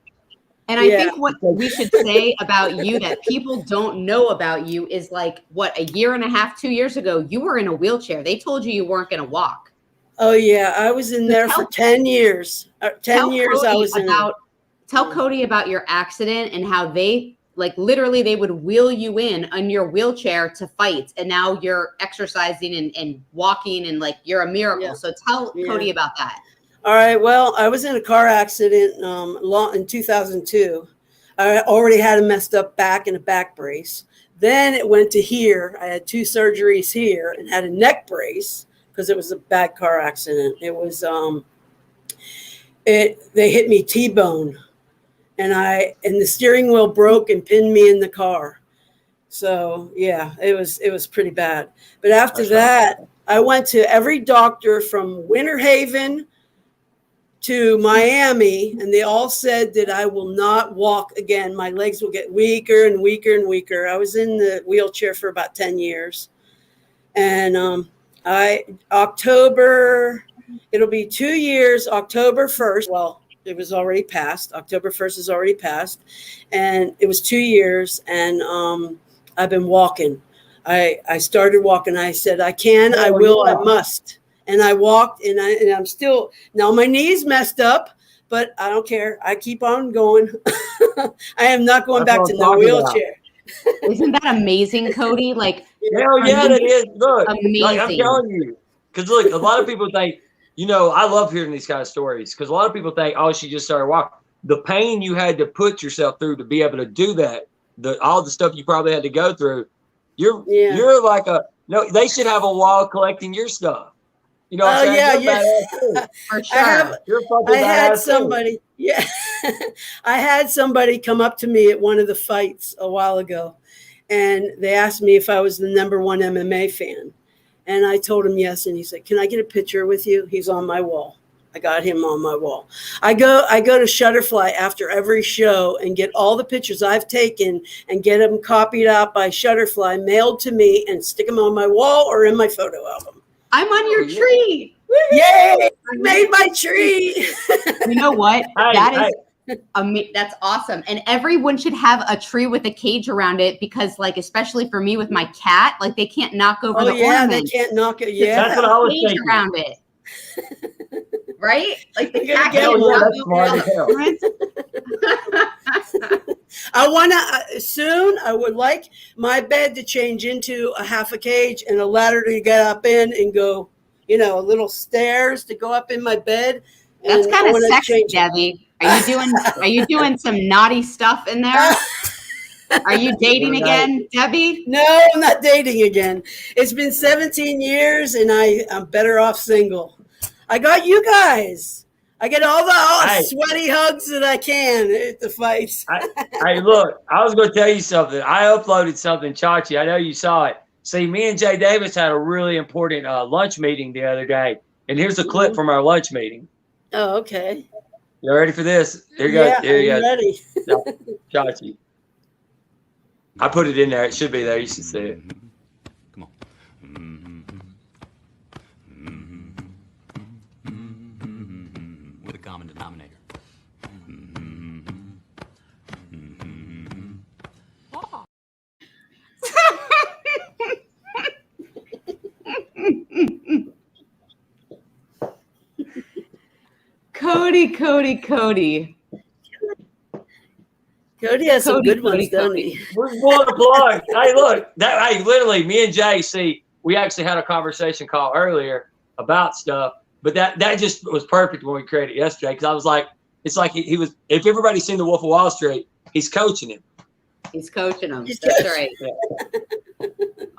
And I think what we should say about you that people don't know about you is like, what, a year and a half, 2 years ago, you were in a wheelchair. They told you walk going to walk. Oh yeah, I was in there for 10 years. 10 years I was in. Tell Cody about your accident and how they literally they would wheel you in on your wheelchair to fight, and now you're exercising and walking and you're a miracle. Yeah. So tell Cody about that. All right. Well, I was in a car accident in 2002. I already had a messed up back and a back brace. Then it went to here. I had 2 surgeries here and had a neck brace because it was a bad car accident. It was they hit me T-bone, and the steering wheel broke and pinned me in the car. So yeah, it was pretty bad. But after that, I went to every doctor from Winter Haven to Miami, and they all said that I will not walk again. My legs will get weaker and weaker and weaker. I was in the wheelchair for about 10 years. And it'll be 2 years, October 1st. Well, it was already passed. October 1st is already passed. And it was 2 years, and I've been walking. I started walking. I said, I can, I will, I must. And I walked, and I'm still, now my knee's messed up, but I don't care. I keep on going. I am not going back to no wheelchair. Isn't that amazing, Cody? Like, hell yeah, it is. Look, amazing. like I'm telling you, because look, a lot of people think, you know, I love hearing these kind of stories because a lot of people think, oh, she just started walking. The pain you had to put yourself through to be able to do that, all the stuff you probably had to go through. You're like they should have a wall collecting your stuff. You know what I'm saying? Yeah. For sure. I had somebody, I had somebody come up to me at one of the fights a while ago, and they asked me if I was the #1 MMA fan. And I told him yes, and he said, can I get a picture with you? He's on my wall. I got him on my wall. I go to Shutterfly after every show and get all the pictures I've taken and get them copied out by Shutterfly, mailed to me, and stick them on my wall or in my photo album. I'm on your tree. Yay! I made my tree. You know what? That's awesome. And everyone should have a tree with a cage around it because, like, especially for me with my cat, like they can't knock over the ornament. They can't knock it. Yeah, that's what I was thinking. Around it. Right? Like the cat get can't one. knock over the ornament. I want to soon. I would like my bed to change into a half a cage and a ladder to get up in and go, you know, little stairs to go up in my bed. That's kind of sexy, Debbie. Are you doing some naughty stuff in there? Are you dating again, Debbie? No, I'm not dating again. It's been 17 years, and I'm better off single. I got you guys. I get all the sweaty hugs that I can at the fights. Hey, look, I was going to tell you something. I uploaded something, Chachi. I know you saw it. See, me and Jay Davis had a really important lunch meeting the other day. And here's a clip from our lunch meeting. Oh, okay. You ready for this? Here you go. Yeah, Here you I'm go. ready. Chachi. I put it in there. It should be there. You should see it. Come on. With a common denominator. Cody. Cody has some good ones, doesn't he? We're going to plug. Hey, look. Literally, me and Jay, we actually had a conversation call earlier about stuff, but that just was perfect when we created it yesterday because I was like, it's like he was, if everybody's seen The Wolf of Wall Street, he's coaching him. He's coaching them. That's right. Yeah.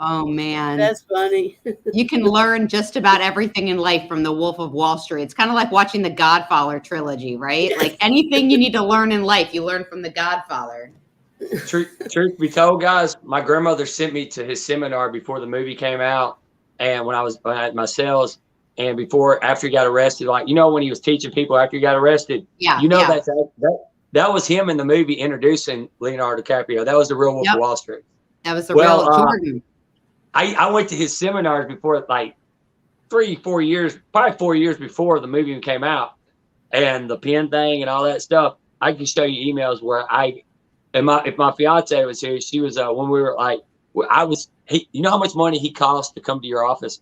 Oh, man. That's funny. You can learn just about everything in life from The Wolf of Wall Street. It's kind of like watching the Godfather trilogy, right? Like anything you need to learn in life, you learn from the Godfather. Truth be told, guys, my grandmother sent me to his seminar before the movie came out, and when I had my sales, and after he got arrested, like, you know, when he was teaching people after he got arrested, yeah, you know, that was him in the movie introducing Leonardo DiCaprio. That was the real Wolf of Wall Street. That was the real Jordan. I went to his seminars before, like 3-4 years, probably 4 years before the movie came out, and the pen thing and all that stuff. I can show you emails where if my fiance was here, she was when we were like, you know how much money he cost to come to your office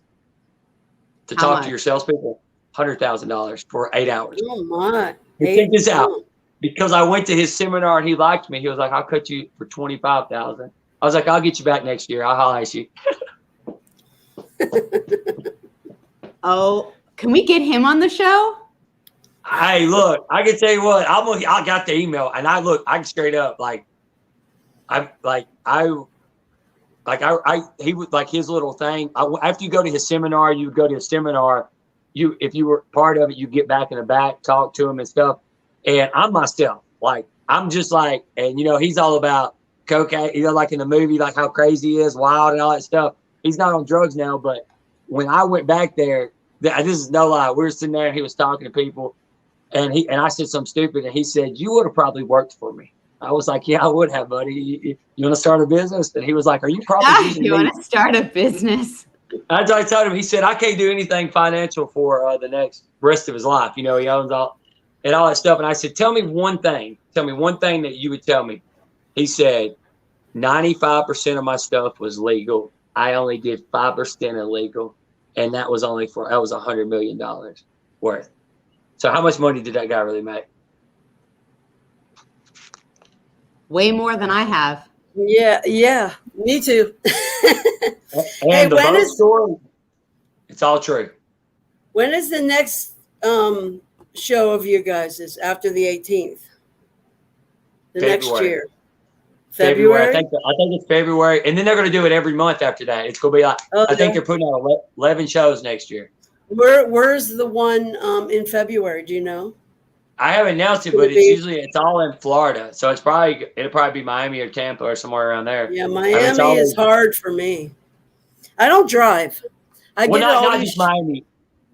to talk to your salespeople? $100,000 for 8 hours. Oh my! Check this out. Because I went to his seminar and he liked me. He was like, "I'll cut you for $25,000." I was like, "I'll get you back next year. I'll holler at you." Oh, can we get him on the show? Hey, look, I can tell you what. I got the email, and I straight up Like he would like his little thing. After you go to his seminar, you go to his seminar. If you were part of it, you get back in the back, talk to him and stuff. And I'm myself. Like I'm just like, and he's all about cocaine. Like in the movie, like how crazy he is, wild and all that stuff. He's not on drugs now, but when I went back there, this is no lie. We were sitting there and he was talking to people, and I said something stupid, and he said, "You would have probably worked for me." I was like, "Yeah, I would have, buddy. You want to start a business?" And he was like, "Are you probably using You me?" want to start a business? I told him. He said, "I can't do anything financial for the next rest of his life. He owns all that stuff." And I said, "Tell me one thing. Tell me one thing that you would tell me." He said, 95% of my stuff was legal. I only did 5% illegal, and that was $100 million worth. So how much money did that guy really make? Way more than I have. Yeah, me too. And Hey, the boat story, it's all true. When is the next show of you guys? Is after the 18th? The next year. February? I think it's February, and then they're going to do it every month after that. It's going to be like I think they're putting out 11 shows next year. Where's the one in February? Do you know? I haven't announced it, but it's all in Florida, so it'll probably be Miami or Tampa or somewhere around there. Yeah, Miami is hard for me. I don't drive. Not just Miami.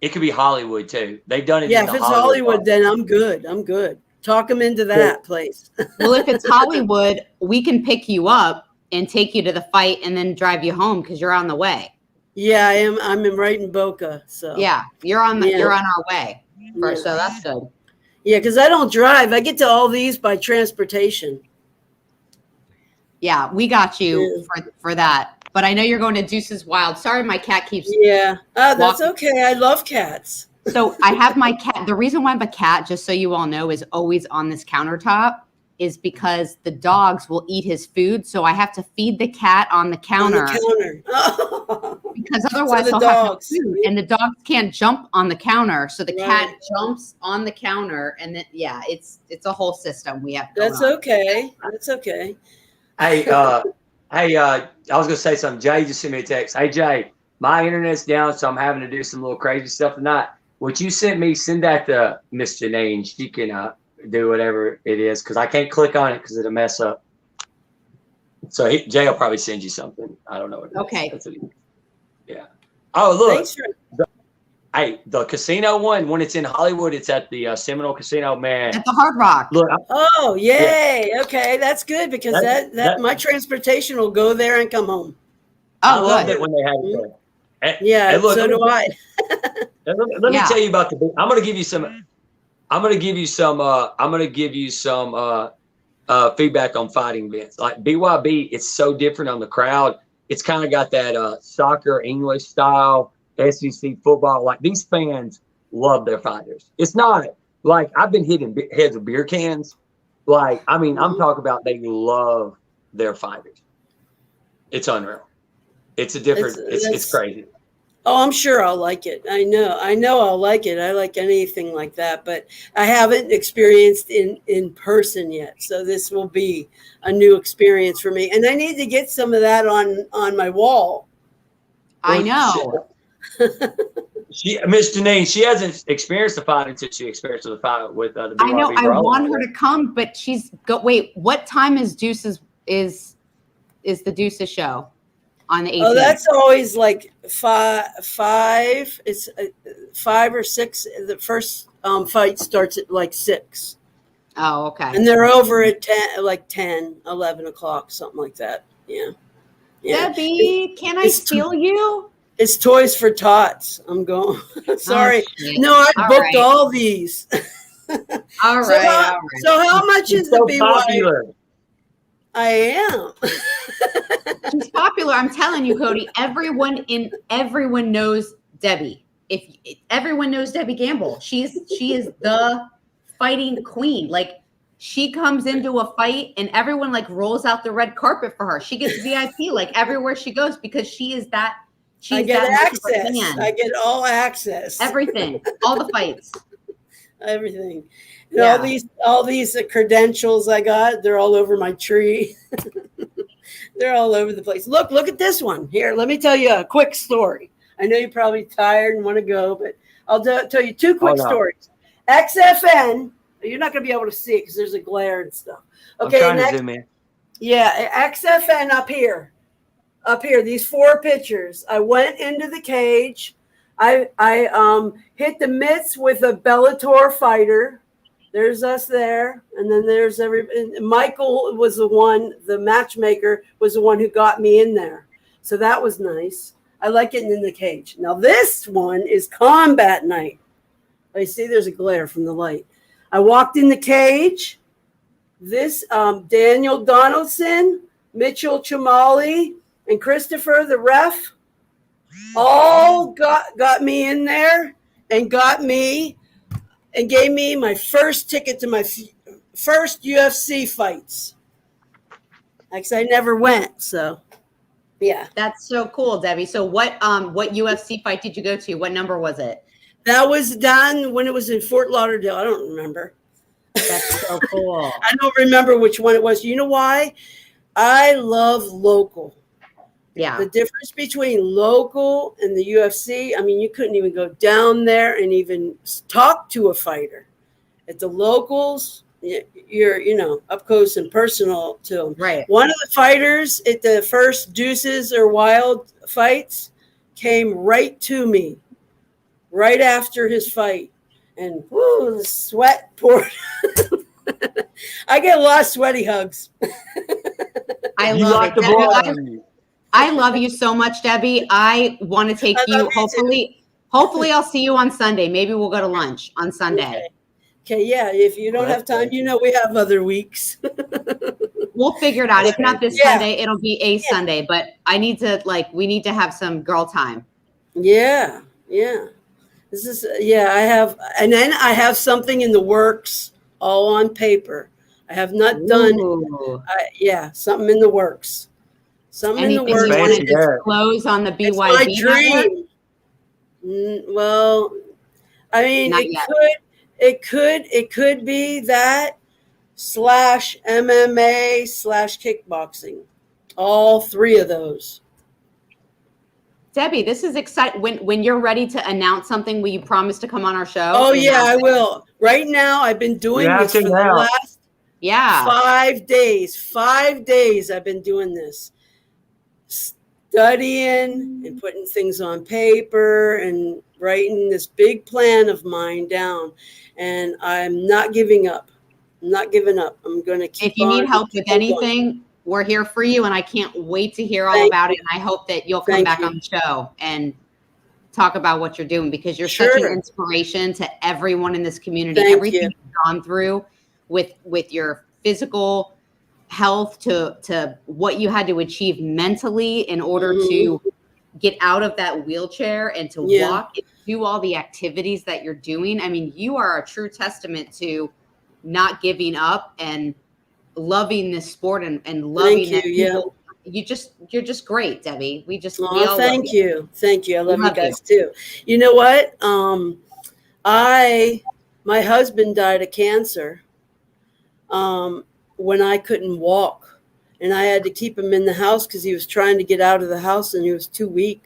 It could be Hollywood too. They've done it. Yeah, if it's Hollywood, then I'm good. Talk them into that place. Well, if it's Hollywood, we can pick you up and take you to the fight and then drive you home because you're on the way. Yeah, I am. I'm right in Boca. So yeah, you're on our way. So that's good. Yeah, because I don't drive. I get to all these by transportation. Yeah, we got you for that. But I know you're going to Deuces Wild. Sorry, my cat keeps. Yeah, that's okay. I love cats. So I have my cat. The reason why my cat, just so you all know, is always on this countertop is because the dogs will eat his food. So I have to feed the cat on the counter. Because otherwise he'll have no food. And the dogs can't jump on the counter. So the cat jumps on the counter. And then, it's a whole system we have. That's okay. That's okay. Hey, I was going to say something. Jay just sent me a text. Hey, Jay, my internet's down, so I'm having to do some little crazy stuff tonight. What you sent me, send that to Miss Janine. She can do whatever it is because I can't click on it because it'll mess up. So Jay will probably send you something. I don't know what it is. Okay. Yeah. Oh, look. The casino one, when it's in Hollywood, it's at the Seminole Casino, man. At the Hard Rock. Look. Yay. Yeah. Okay, that's good because that my transportation will go there and come home. I love it when they have it there. And look, so do I. Let me tell you about I'm going to give you some. I'm going to give you some feedback on fighting events. Like BYB, it's so different on the crowd. It's kind of got that soccer English style, SEC football. Like these fans love their fighters. It's not like I've been hitting heads of beer cans. Like I'm talking about they love their fighters. It's unreal. It's a different. It's crazy. Oh, I'm sure I'll like it. I know I'll like it. I like anything like that, but I haven't experienced in person yet. So this will be a new experience for me. And I need to get some of that on my wall. I know. Miss Janine, she hasn't experienced the fight until she experienced the fight with the BYB I know. Brawler. I want her to come, but wait, what time is Deuces is the Deuces show? On the 18th. Oh, that's always like five. It's 5 or 6. The first fight starts at like 6. Oh, okay. And they're over at 10, 11 o'clock, something like that. Yeah. Debbie, can I steal you? It's Toys for Tots. I'm going. Sorry. No, I booked all these. All right. So how much is the BYB? Popular. I am. She's popular. I'm telling you, Cody. Everyone knows Debbie. If everyone knows Debbie Gamble, she is the fighting queen. Like she comes into a fight and everyone like rolls out the red carpet for her. She gets VIP like everywhere she goes because she is that. I get access. I get all access. Everything, all the fights. Everything. And all these credentials I got, they're all over my tree. They're all over the place. Look at this one. Here, let me tell you a quick story. I know you're probably tired and want to go, but I'll tell you two quick stories. XFN, you're not going to be able to see it because there's a glare and stuff. Okay, I'm trying to zoom in. Yeah, XFN up here, these 4 pictures. I went into the cage. I hit the mitts with a Bellator fighter. There's us there. And then there's Michael was the matchmaker was the one who got me in there. So that was nice. I like getting in the cage. Now this one is combat night. I see there's a glare from the light. I walked in the cage. This Daniel Donaldson, Mitchell Chamali, and Christopher, the ref, all got me in there and gave me my first ticket to my first UFC fights. Actually, I never went, so yeah. That's so cool, Debbie. So what UFC fight did you go to? What number was it? That was done when it was in Fort Lauderdale. I don't remember. That's so cool. I don't remember which one it was. You know why? I love local. Yeah. The difference between local and the UFC, I mean, you couldn't even go down there and even talk to a fighter. At the locals, you're up close and personal to them. Right. One of the fighters at the first Deuces or Wild fights came right to me right after his fight. And whoo, the sweat poured. I get a lot of sweaty hugs. I love it. Debbie, I love you so much, Debbie. I want to take you. Hopefully I'll see you on Sunday. Maybe we'll go to lunch on Sunday. Okay, yeah. If you don't have time, we have other weeks. We'll figure it out. If not this Sunday, it'll be a Sunday. But we need to have some girl time. Yeah, yeah. This is I have, and then I have something in the works, all on paper. I have not done. Something in the works. Something in the works. You want to disclose on the BYB It's my dream. Well, I mean, it could be that / MMA / kickboxing, all 3 of those. Debbie, this is exciting. When you're ready to announce something, will you promise to come on our show? Oh yeah, I will. Right now, I've been doing this for the last 5 days. 5 days I've been doing this, studying and putting things on paper and writing this big plan of mine down. And I'm not giving up. I'm not giving up. I'm going to keep. If you need help with anything, we're here for you, and I can't wait to hear all about it. And I hope that you'll come back on the show and talk about what you're doing, because you're such an inspiration to everyone in this community. Everything you've gone through with your physical health to what you had to achieve mentally in order to get out of that wheelchair and to walk and do all the activities that you're doing. I mean, you are a true testament to not giving up and loving this sport and loving it. You're just great, Debbie. We all thank you. Thank you. I love you guys too. You know what? My husband died of cancer when I couldn't walk, and I had to keep him in the house because he was trying to get out of the house and he was too weak,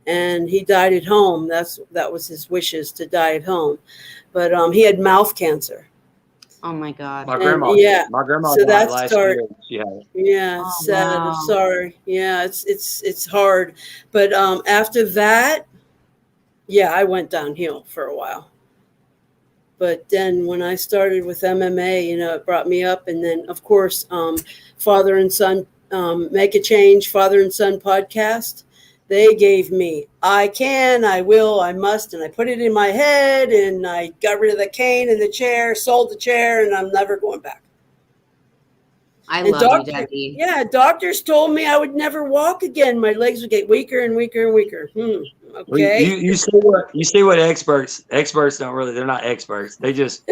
and he died at home. That was his wishes, to die at home, but he had mouth cancer. Oh my God. My grandma. My grandma so died last year. She had it. Yeah, it's sad. Wow. I'm sorry. Yeah, it's hard. But after that, I went downhill for a while. But then when I started with MMA, it brought me up. And then, of course, Father and Son, Make a Change, Father and Son podcast. They gave me, I can, I will, I must, and I put it in my head, and I got rid of the cane and the chair, sold the chair, and I'm never going back. I love you, Debbie. Yeah, doctors told me I would never walk again. My legs would get weaker and weaker and weaker. Okay. You see what experts don't really, they're not experts. They just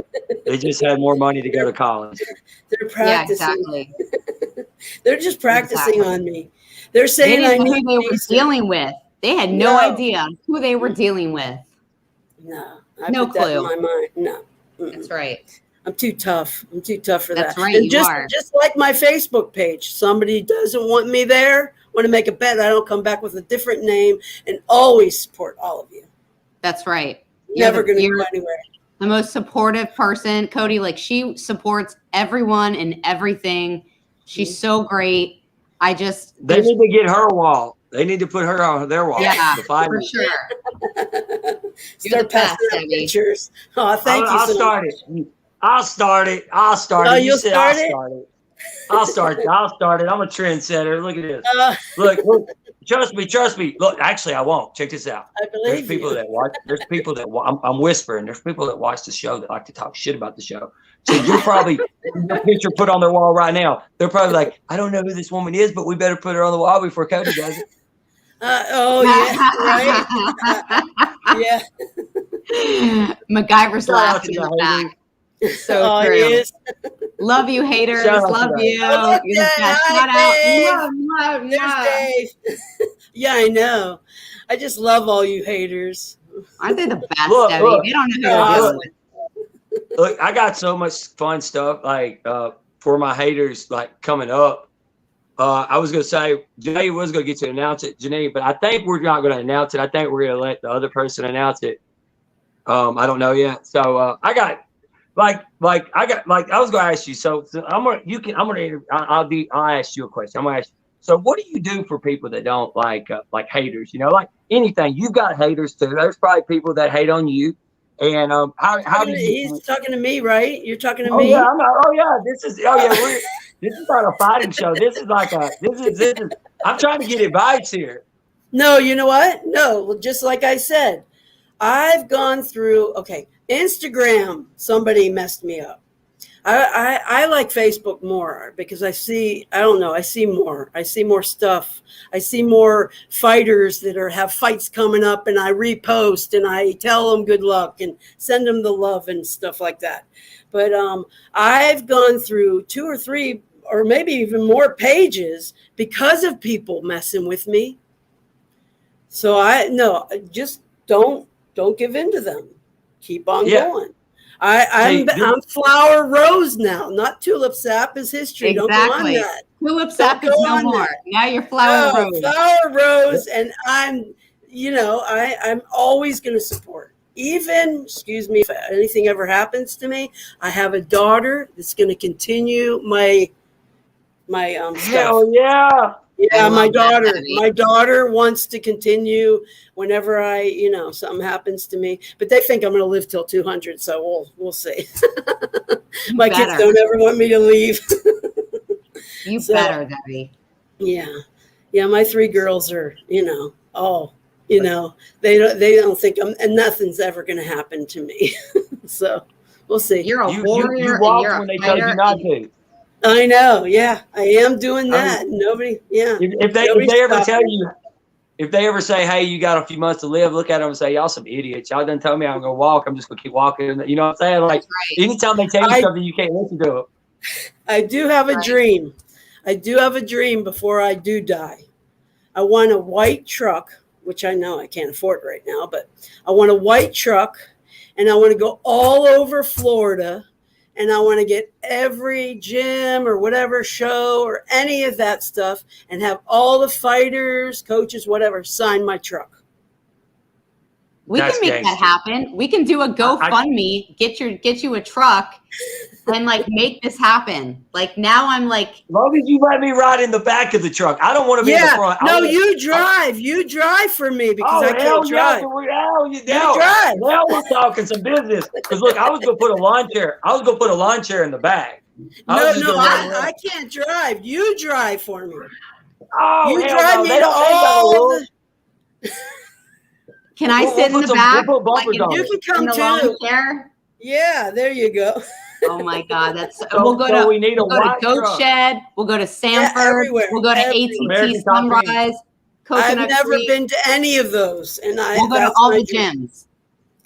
had more money to go to college. They're practicing. Yeah, exactly. They're just practicing on me. They're saying they didn't know who they were dealing with. They had no idea who they were dealing with. No. No clue. In my mind. No. That's right. I'm too tough. I'm too tough for That's that. right, And you just, are. just like my Facebook page, somebody doesn't want me there, want to make a bet, I don't come back with a different name, and always support all of you. That's right. Never going to you're go anywhere. the most supportive person, Cody. Like, she supports everyone and everything. She's so great. They need to get her a wall. They need to put her on their wall. Yeah, the fight. for sure. Start passing out pictures. Oh, thank you. I'll start it. I'll start it. Oh, you'll start it? I'll start it. I'm a trendsetter. Look at this. Look, trust me. Look, actually, I won't. Check this out. I believe There's people that watch. There's people that I'm whispering. There's people that watch the show that like to talk shit about the show. So you're probably your picture put on their wall right now. They're probably like, I don't know who this woman is, but we better put her on the wall before Cody does it. Oh yeah, right. Yeah. MacGyver's laughing in the back. So true. Yes. Love you, haters. Shout out Love to you. Oh, You're the best. Shout out. Love. There's Dave. Yeah, I know. I just love all you haters. Aren't they the best, Look, Debbie? look. They don't know who they're dealing with. Look, I got so much fun stuff like for my haters like coming up. I was gonna say Janae was gonna get to announce it, Janae, but I think we're not gonna announce it. I think we're gonna let the other person announce it. I don't know yet. So I was gonna ask you. So I'll ask you a question. I'm gonna ask you. So what do you do for people that don't like haters? You know, like anything. You've got haters too. There's probably people that hate on you. And how do you? He's talking to me, right? You're talking to Oh me. yeah, this is not a fighting show. This is like this is. I'm trying to get advice here. No, you know what? No, just like I said, I've gone through. Okay, Instagram. Somebody messed me up. I like Facebook more because I see more. I see more stuff. I see more fighters that have fights coming up, and I repost and I tell them good luck and send them the love and stuff like that. But I've gone through 2 or 3 or maybe even more pages because of people messing with me. So just don't give in to them. Keep on going. I'm Flower Rose now, not Tulip Sap is history. Exactly. Don't go on that. Tulip Sap is no more. That. Now you're Flower Rose. Flower Rose, and I'm always going to support. Even, excuse me, if anything ever happens to me, I have a daughter that's going to continue my stuff. Hell yeah. Yeah, my daughter wants to continue whenever something happens to me. But they think I'm going to live till 200, so we'll see. My kids don't ever want me to leave. You better, Debbie. Yeah. My 3 girls are, they don't think and nothing's ever going to happen to me. So we'll see. You're a warrior. You walk when they tell you not to. I know. Yeah, I am doing that. Nobody. Yeah. If they ever tell you, if they ever say, "Hey, you got a few months to live," look at them and say, "Y'all some idiots. Y'all done told me I'm gonna walk. I'm just gonna keep walking." You know what I'm saying? Like anytime they tell you something, you can't listen to it. I do have a dream. I do have a dream before I do die. I want a white truck, which I know I can't afford right now, but I want a white truck, and I want to go all over Florida. And I want to get every gym or whatever show or any of that stuff and have all the fighters, coaches, whatever, sign my truck. We can make that happen. We can do a GoFundMe, get you a truck and make this happen. Like now I'm like, as long as you let me ride in the back of the truck. I don't want to be in the front. No, you drive. You drive for me because I can't drive. You drive. Now we're talking some business. Because look, I was gonna put a lawn chair in the back. I can't drive. You drive for me. Oh, you drive me to all the. Can I sit in the back? You can come too. Yeah, there you go. Oh my God, we'll go to Goat Shed. We'll go to Sanford. We'll go to ATT Sunrise. I've never been to any of those, and we'll go to all the gyms.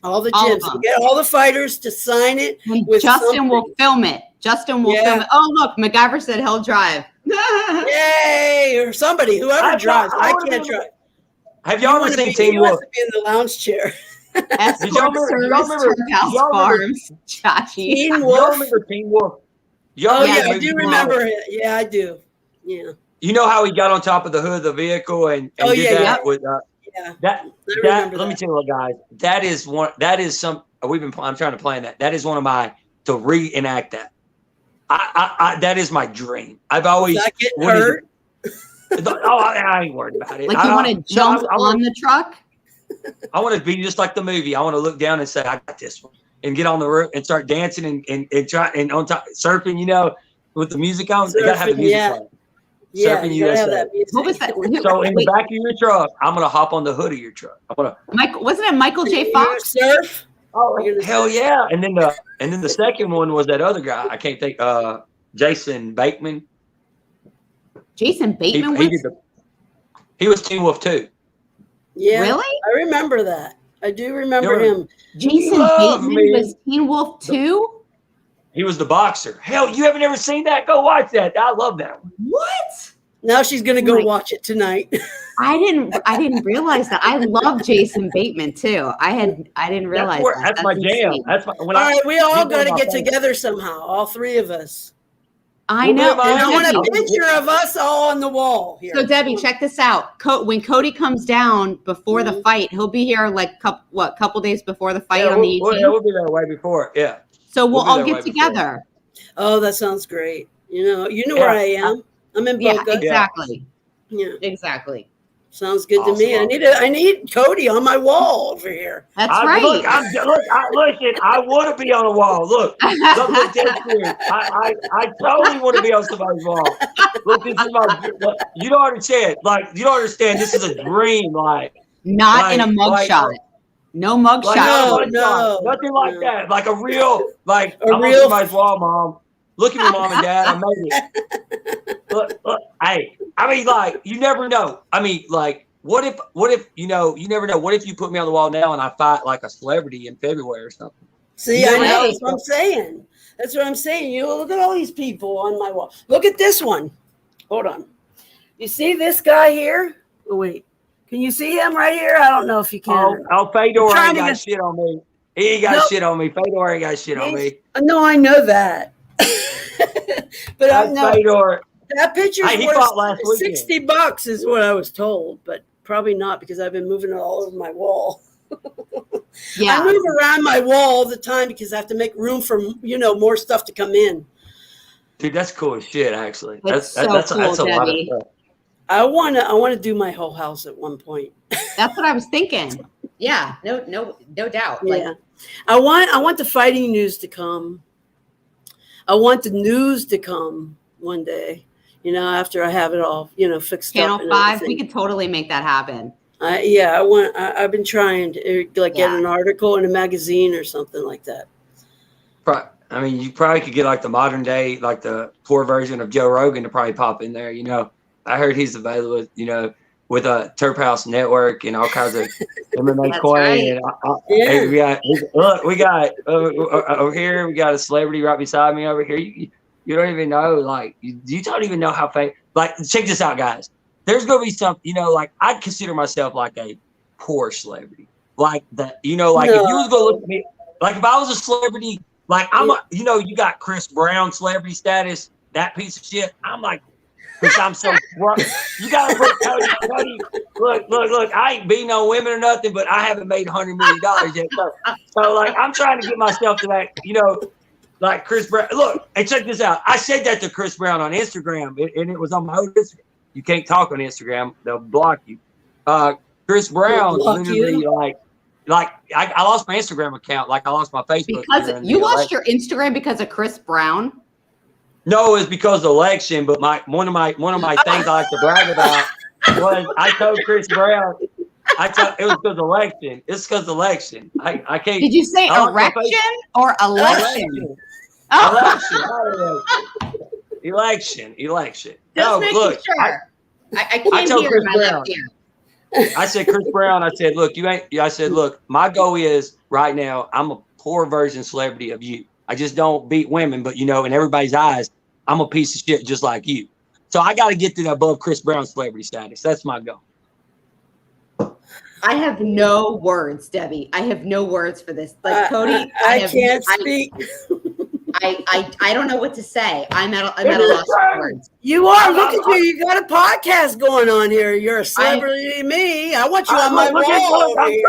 All the gyms. We'll get all the fighters to sign it. And Justin will film it. Film it. Oh look, MacGyver said he'll drive. Yay! Or somebody, whoever drives. I can't drive. Have y'all ever seen Team Wolf? Be in the lounge chair. Escort remember- service, y'all remember- Terphouse y'all remember- Farms, Chachi. Teen Y'all Wolf. remember Teen Wolf? Y'all Oh remember yeah, the I movie do Teen remember Wolf? it. Yeah, I do. Yeah. You know how he got on top of the hood of the vehicle and Oh, did yeah, that yeah. with Yeah. that. I remember Let me that. tell you, guys, that is one. That is some. I'm trying to plan that. That is one of my to reenact that. I that is my dream. I've always Does that get wanted hurt? I ain't worried about it. Like you want to jump on the truck? I want to be just like the movie. I want to look down and say, I got this one, and get on the roof and start dancing and try and on top surfing. You know, with the music on. They gotta have the Surfing, music yeah. on. Yeah, Surfing you gotta have USA. that music. What was that? So in the Wait, back of your truck, I'm gonna hop on the hood of your truck. I'm gonna. wasn't it Michael J. You gonna Fox? surf? Oh You're gonna hell surf? yeah! And then the second one was that other guy. I can't think. Jason Bateman. Jason Bateman He was? he was Teen Wolf too. Yeah. Really? I remember that. I do remember You're- him. Jason Love Bateman me. was Teen Wolf 2? He was the boxer. Hell, you haven't ever seen that? Go watch that. I love that one. What? Now she's gonna go Right. watch it tonight. I didn't realize that. I love Jason Bateman too. I didn't realize That's my jam. insane. That's my, when All right, we all he's one got to of my get favorites. together somehow. All three of us. I know. Well, And I want a Debbie, picture of us all on the wall here. so Debbie, check this out. When Cody comes down before the fight, he'll be here like couple days before the fight Yeah, on the 18th. we'll be there way before. Yeah. So we'll be all there get way before. together. Oh, that sounds great. You know where I am. I'm in Yeah, Boca. exactly. Yeah, Exactly. sounds good to me. Awesome. I need Cody on my wall over here. That's Listen, I want to be on a wall. Look, look, dead serious. I totally want to be on somebody's wall. Look, this is look, you don't understand. You don't understand. This is a dream. Not in a mugshot. No mugshot. No, nothing like no. that. Like a real, I'm on real- somebody's wall, Mom. Look at me, Mom and Dad. I made it. Look, hey, I mean, you never know. I mean, what if, you never know. What if you put me on the wall now and I fight like a celebrity in February or something? See, You I never know. know. That's what I'm saying. That's what I'm saying. You look at all these people on my wall. Look at this one. Hold on. You see this guy here? Oh, wait. Can you see him right here? I don't know if you can. Fedor I'm trying ain't to got get- shit on me. He ain't got Nope. shit on me. Fedor ain't got shit on me. No, I know that. But I know Fedor. that picture's Hey, he worth fought last weekend. $60 is what I was told, but probably not because I've been moving it all over my wall. I Yeah. move around my wall all the time because I have to make room for more stuff to come in. Dude, that's cool as shit, actually. It's That's so a lot of cool, Debbie. stuff. I wanna do my whole house at one point. That's what I was thinking. Yeah. No doubt. Yeah. I want the fighting news to come. I want the news to come one day, after I have it all, fixed Channel up. and 5, everything. we could totally make that happen. I've been trying to get Yeah. an article in a magazine or something like that. I mean, you probably could get the modern day, the poor version of Joe Rogan to probably pop in there. I heard he's available, with a Terphouse Network and all kinds of MMA That's coin. right. And we got over here. We got a celebrity right beside me over here. You don't even know, you don't even know how famous. Check this out, guys. There's gonna be some, I'd consider myself like a poor celebrity, if you was gonna look at me, if I was a celebrity, you got Chris Brown celebrity status, that piece of shit. I'm because I'm so broke. You gotta look, Cody. Look. I ain't beating on women or nothing, but I haven't made $100 million yet. So I'm trying to get myself to that, Chris Brown. Look, and check this out. I said that to Chris Brown on Instagram, and it was on my own Instagram. You can't talk on Instagram; they'll block you. Chris Brown literally I lost my Instagram account, I lost my Facebook. Because you lost your Instagram because of Chris Brown. No, it's because of the election. But one of my things I like to brag about was I told Chris Brown. It was because of election. It's because of election. I can't. Did you say I lost my erection or election? Election. Just No, making look. sure. I I can't told hear Chris my Brown. left ear. I said, Chris Brown, I said, look, my goal is right now, I'm a poor version celebrity of you. I just don't beat women, but in everybody's eyes, I'm a piece of shit just like you. So I got to get to the above Chris Brown celebrity status. That's my goal. I have no words, Debbie. I have no words for this. Like Cody, I can't speak. I don't know what to say. I'm at a loss for words. You are. Look at you. You got a podcast going on here. You're a celebrity to me. I want you on my wall over here.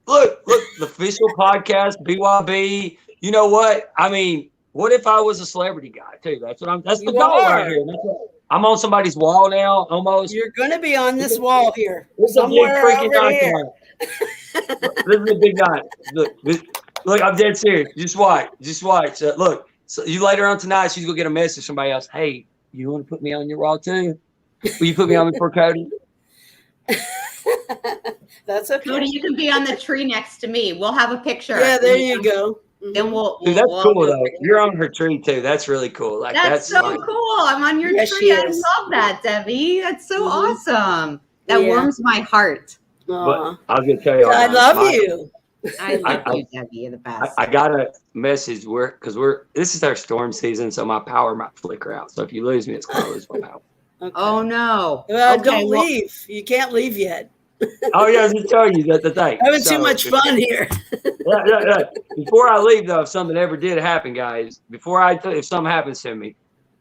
Look, the official podcast, BYB. You know what? I mean, what if I was a celebrity guy too? That's the goal right here. I'm on somebody's wall now, almost. You're going to be on this wall here. This is a big freaking night. This is a big night. Look, I'm dead serious. Just watch. Look, so you later on tonight, she's going to get a message from somebody else. Hey, you want to put me on your wall too? Will you put me on before Cody? That's okay. Cody, you can be on the tree next to me. We'll have a picture. Yeah, there you go. Then we'll. Dude, that's cool though. You're on her tree too. That's really cool. Like that's so cool. I'm on your tree. I love that, Debbie. That's so awesome. That warms my heart. But I was gonna tell you, I love you. I love you, Debbie. You're the best. I got a message this is our storm season, so my power might flicker out. So if you lose me, it's gonna lose my power. Okay. Oh no! Well, don't leave. You can't leave yet. Oh yeah, I was just telling you that the thing. Having too much fun here. Yeah. Before I leave, though, if something ever did happen, guys, if something happens to me,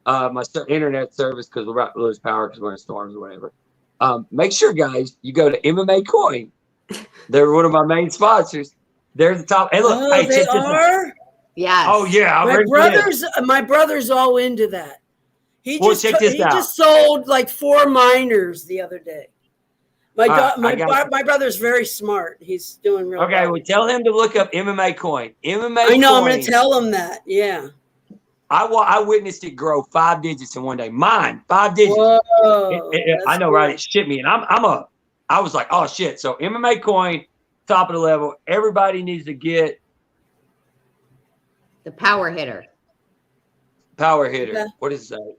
my internet service, because we're about to lose power because we're in storms or whatever. Make sure, guys, you go to MMAcoin. They're one of my main sponsors. They're the top. Hey, look, hey, they are. Yeah. Oh yeah, my brother's all into that. He check this out. Just sold like 4 miners the other day. My brother's very smart. He's doing real okay, well. well, tell him to look up MMAcoin. I know. I'm going to tell him that. Yeah. I witnessed it grow 5 digits in one day. Mine, 5 digits. Whoa, I know, right? It shit me, and I was like, oh shit. So MMAcoin, top of the level. Everybody needs to get the PowerHitter. PowerHitter. Okay. What is that?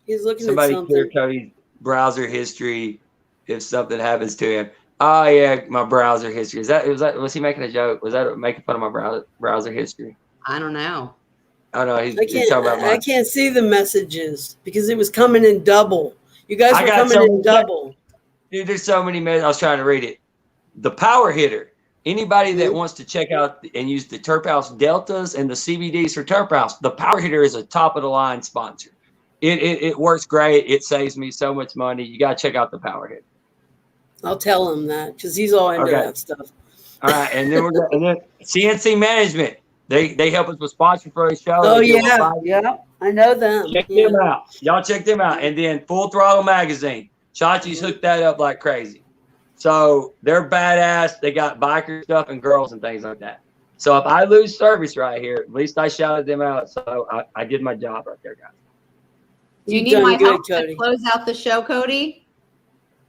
He's looking Somebody at something. clear Cody's browser history if something happens to him. Oh yeah, my browser history. Was he making a joke? Was that making fun of my browser history? I don't know. Oh no, he's talking about I can't see the messages because it was coming in double. You guys were coming in double. Dude, there's so many messages. I was trying to read it. The PowerHitter. Anybody that wants to check out and use the Terphouse Deltas and the CBDs for Terphouse, the PowerHitter is a top of the line sponsor. It works great. It saves me so much money. You got to check out the PowerHitter. I'll tell him that because he's all into that stuff. All right, and then CNC Management. They help us with sponsor for the show. Oh yeah, I know them. Check them out. Y'all check them out. And then Full Throttle Magazine. Chachi's hooked that up like crazy. So they're badass. They got biker stuff and girls and things like that. So if I lose service right here, at least I shouted them out. So I did my job right there, guys. Do you need my help to close out the show, Cody?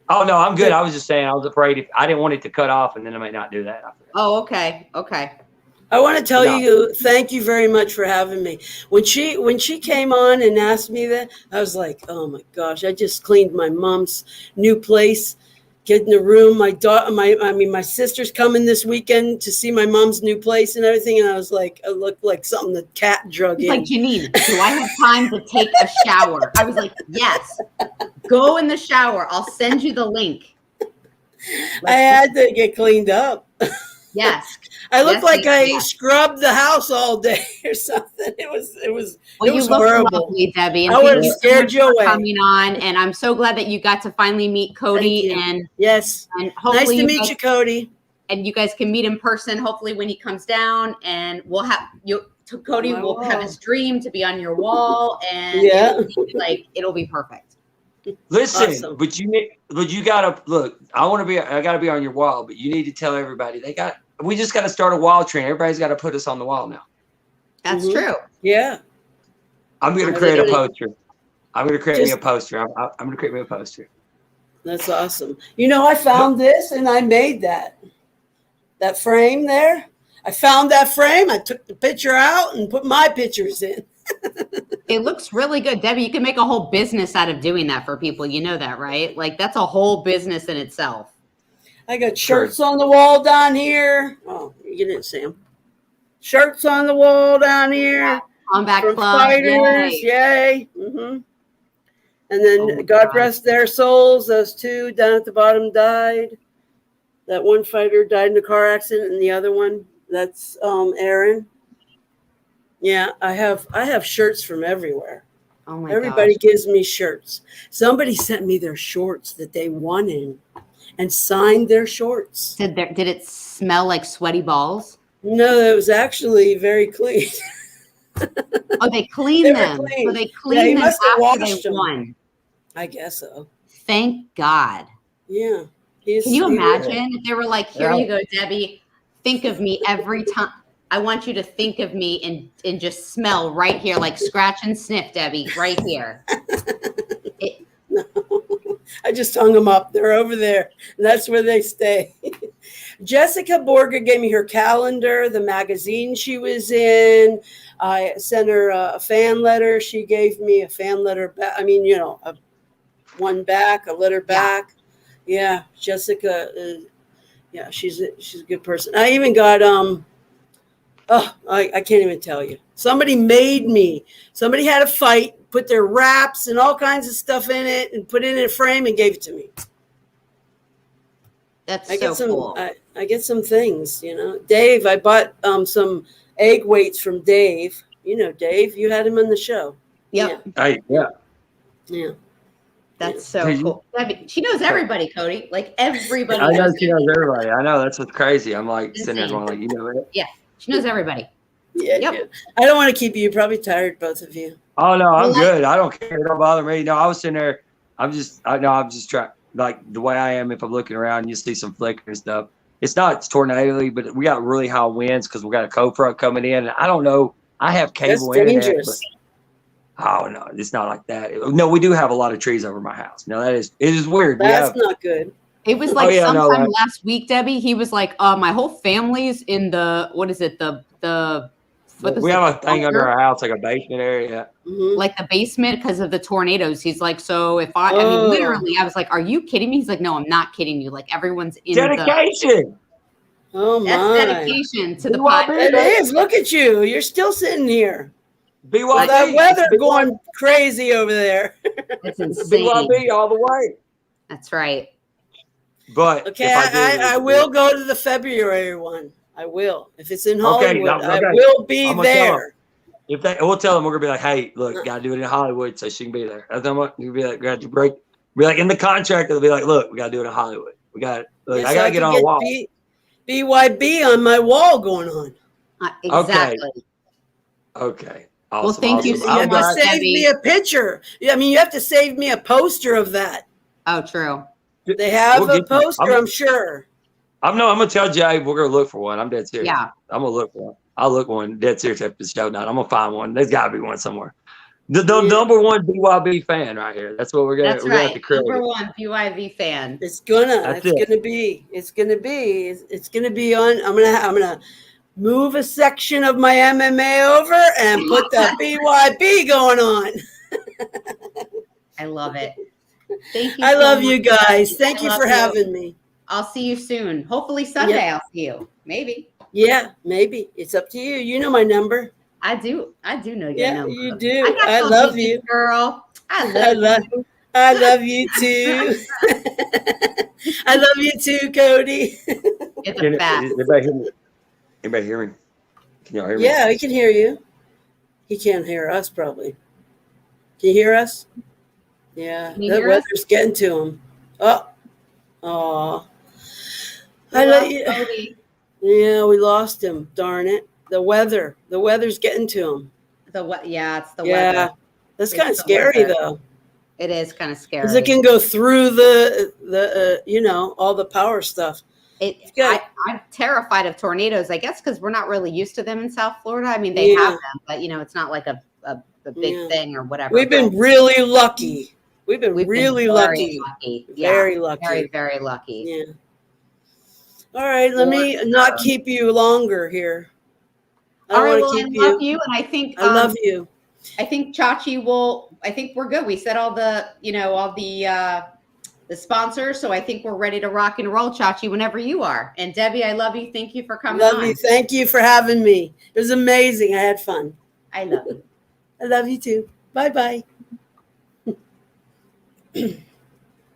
Oh, no, I'm good. I was just saying I was afraid I didn't want it to cut off, and then I might not do that. Oh, okay. Okay. I want to tell you, thank you very much for having me. When she came on and asked me that, I was like, oh my gosh, I just cleaned my mom's new place, getting a room. My sister's coming this weekend to see my mom's new place and everything. And I was like, I looked like something the cat drug in. Like, Janine, do I have time to take a shower? I was like, yes, go in the shower. I'll send you the link. I had to get cleaned up. Yes. I looked like I scrubbed the house all day or something. It was horrible. Lovely, Debbie. And I would have scared you away. Coming on, and I'm so glad that you got to finally meet Cody. And yes, and hopefully nice to meet you, Cody. And you guys can meet in person. Hopefully, when he comes down, and we'll have you. Cody will have his dream to be on your wall, and it'll be perfect. Listen, awesome. but you gotta look. I gotta be on your wall, but you need to tell everybody we just gotta start a wall trend. Everybody's got to put us on the wall now. That's true. Yeah. I'm gonna create a poster. I'm gonna create me a poster. I'm gonna create me a poster. That's awesome. I found this and I made that frame there. I found that frame. I took the picture out and put my pictures in. It looks really good. Debbie, you can make a whole business out of doing that for people. You know that, right? Like, that's a whole business in itself. I got shirts on the wall down here. Oh, you didn't see them. Shirts on the wall down here. Combat From Club. Fighters. Yay. Mm-hmm. And then Oh my God God. rest their souls. Those two down at the bottom died. That one fighter died in a car accident, and the other one, that's Aaron. Yeah, I have shirts from everywhere. Oh my Everybody gosh. gives me shirts. Somebody sent me their shorts that they won in and signed their shorts. Did it smell like sweaty balls? No, it was actually very clean. Oh, they cleaned They were them. clean. So they Yeah, cleaned he them must have after they washed them. won. I guess so. Thank God. Yeah. Can you imagine if they were like, here Yeah. you go, Debbie. Think of me every time. I want you to think of me and just smell right here, like scratch and sniff, Debbie, right here. No, I just hung them up. They're over there. And that's where they stay. Jessica Borger gave me her calendar, the magazine she was in. I sent her a fan letter. She gave me a fan letter back. I mean, one back, a letter back. Yeah, Jessica. Yeah, she's a good person. I even got I can't even tell you. Somebody made me. Somebody had a fight, put their wraps and all kinds of stuff in it, and put it in a frame and gave it to me. That's I so get some. cool. I get some things. Dave. I bought some egg weights from Dave. Dave. You had him on the show. Yep. Hey, yeah. Yeah. That's so Hey, you- cool. Debbie, she knows everybody, Cody. Like everybody. I know knows she knows everybody. I know, that's what's crazy. I'm like sitting there Insane. going, like, it. Yeah, she knows everybody. Yeah. Yep. Yeah. I don't want to keep you. You're probably tired, both of you. Oh no, I'm Well, good. I don't care. It don't bother me. No, I was sitting there. I'm just trying, like the way I am. If I'm looking around, you see some flicker and stuff. It's not tornado-y, but we got really high winds because we got a cold front coming in. And I don't know. I have cable That's internet. dangerous. But, oh no, it's not like that. No, we do have a lot of trees over my house. No, it is weird. That's not good. It was like yeah, no, sometime right. last week, Debbie. He was like, my whole family's in the what is it? We have a thing under our house, like a basement area. Mhm. like the basement because of the tornadoes. He's like, so if I mean, Oh. literally, I was like, are you kidding me? He's like, no, I'm not kidding you. Like everyone's in the Dedication. Oh that's my! dedication to the BYB. pot. It is. Look at you. You're still sitting here. BYB. Well, that weather BYB. going crazy over there. It's insane. BYB all the way. That's right. But Okay, if I do, I will go to the February one. I will. If it's in Okay, Hollywood, I okay. will be I'm gonna tell there. If we'll tell them we're gonna be like, hey, look, gotta do it in Hollywood so she can be there. That's what you be like, got to break. Be like in the contract, they'll be like, look, we gotta do it in Hollywood. We got. Look, Yes, I gotta get on a wall. BYB on my wall going on. Exactly. Okay. Well, Awesome, thank you awesome. so You I'm have to much, glad- save Debbie. me a picture. I mean, you have to save me a poster of that. Oh, true. They have We'll a get you- poster, I'm sure. I'm gonna tell Jay we're gonna look for one. I'm dead serious. Yeah. I'm gonna look for one. I'll look for one. Dead serious after the show night. I'm gonna find one. There's gotta be one somewhere. The Yeah. number one BYB fan right here. That's what we're gonna. That's we're gonna have to right. create. Number one BYV fan. It's gonna be on. I'm gonna move a section of my MMA over and put the BYB going on. I love it. Thank you. I so love you much, guys. Debbie. Thank I you love for having me. I'll see you soon. Hopefully Sunday I'll see you. Maybe. Yeah, maybe. It's up to you. You know my number. I do know your Yeah, number. you do. got I those love digits, you. girl. I I love love you. I love you too. I love you too, Cody. It's Can a fact. anybody hear me? Anybody hear me? Can y'all hear me? Yeah, he can hear you. He can't hear us, probably. Can you hear us? Yeah, Can you the hear us? weather's getting to him. Oh, I We let lost you. Cody. Yeah, we lost him. Darn it. The weather's getting to him. Yeah, it's the Yeah, weather. that's It's kind of the scary weather. though, It is kind of scary. because it can go through the all the power stuff. good. I'm terrified of tornadoes, I guess, because we're not really used to them in South Florida. I mean, they have them, but it's not like a big Yeah. thing or whatever. We've been really lucky. We've been We've been really very lucky. Yeah, Very lucky. very, very lucky. Yeah. All right, let me not keep you longer here. All right, wanna well, I love you, and I think I love you. I think Chachi will. I think we're good. We said all the the sponsors, so I think we're ready to rock and roll, Chachi, whenever you are. And Debbie, I love you. Thank you for coming Love on. you. Thank you for having me. It was amazing. I had fun. I love you. I love you too. Bye bye. it.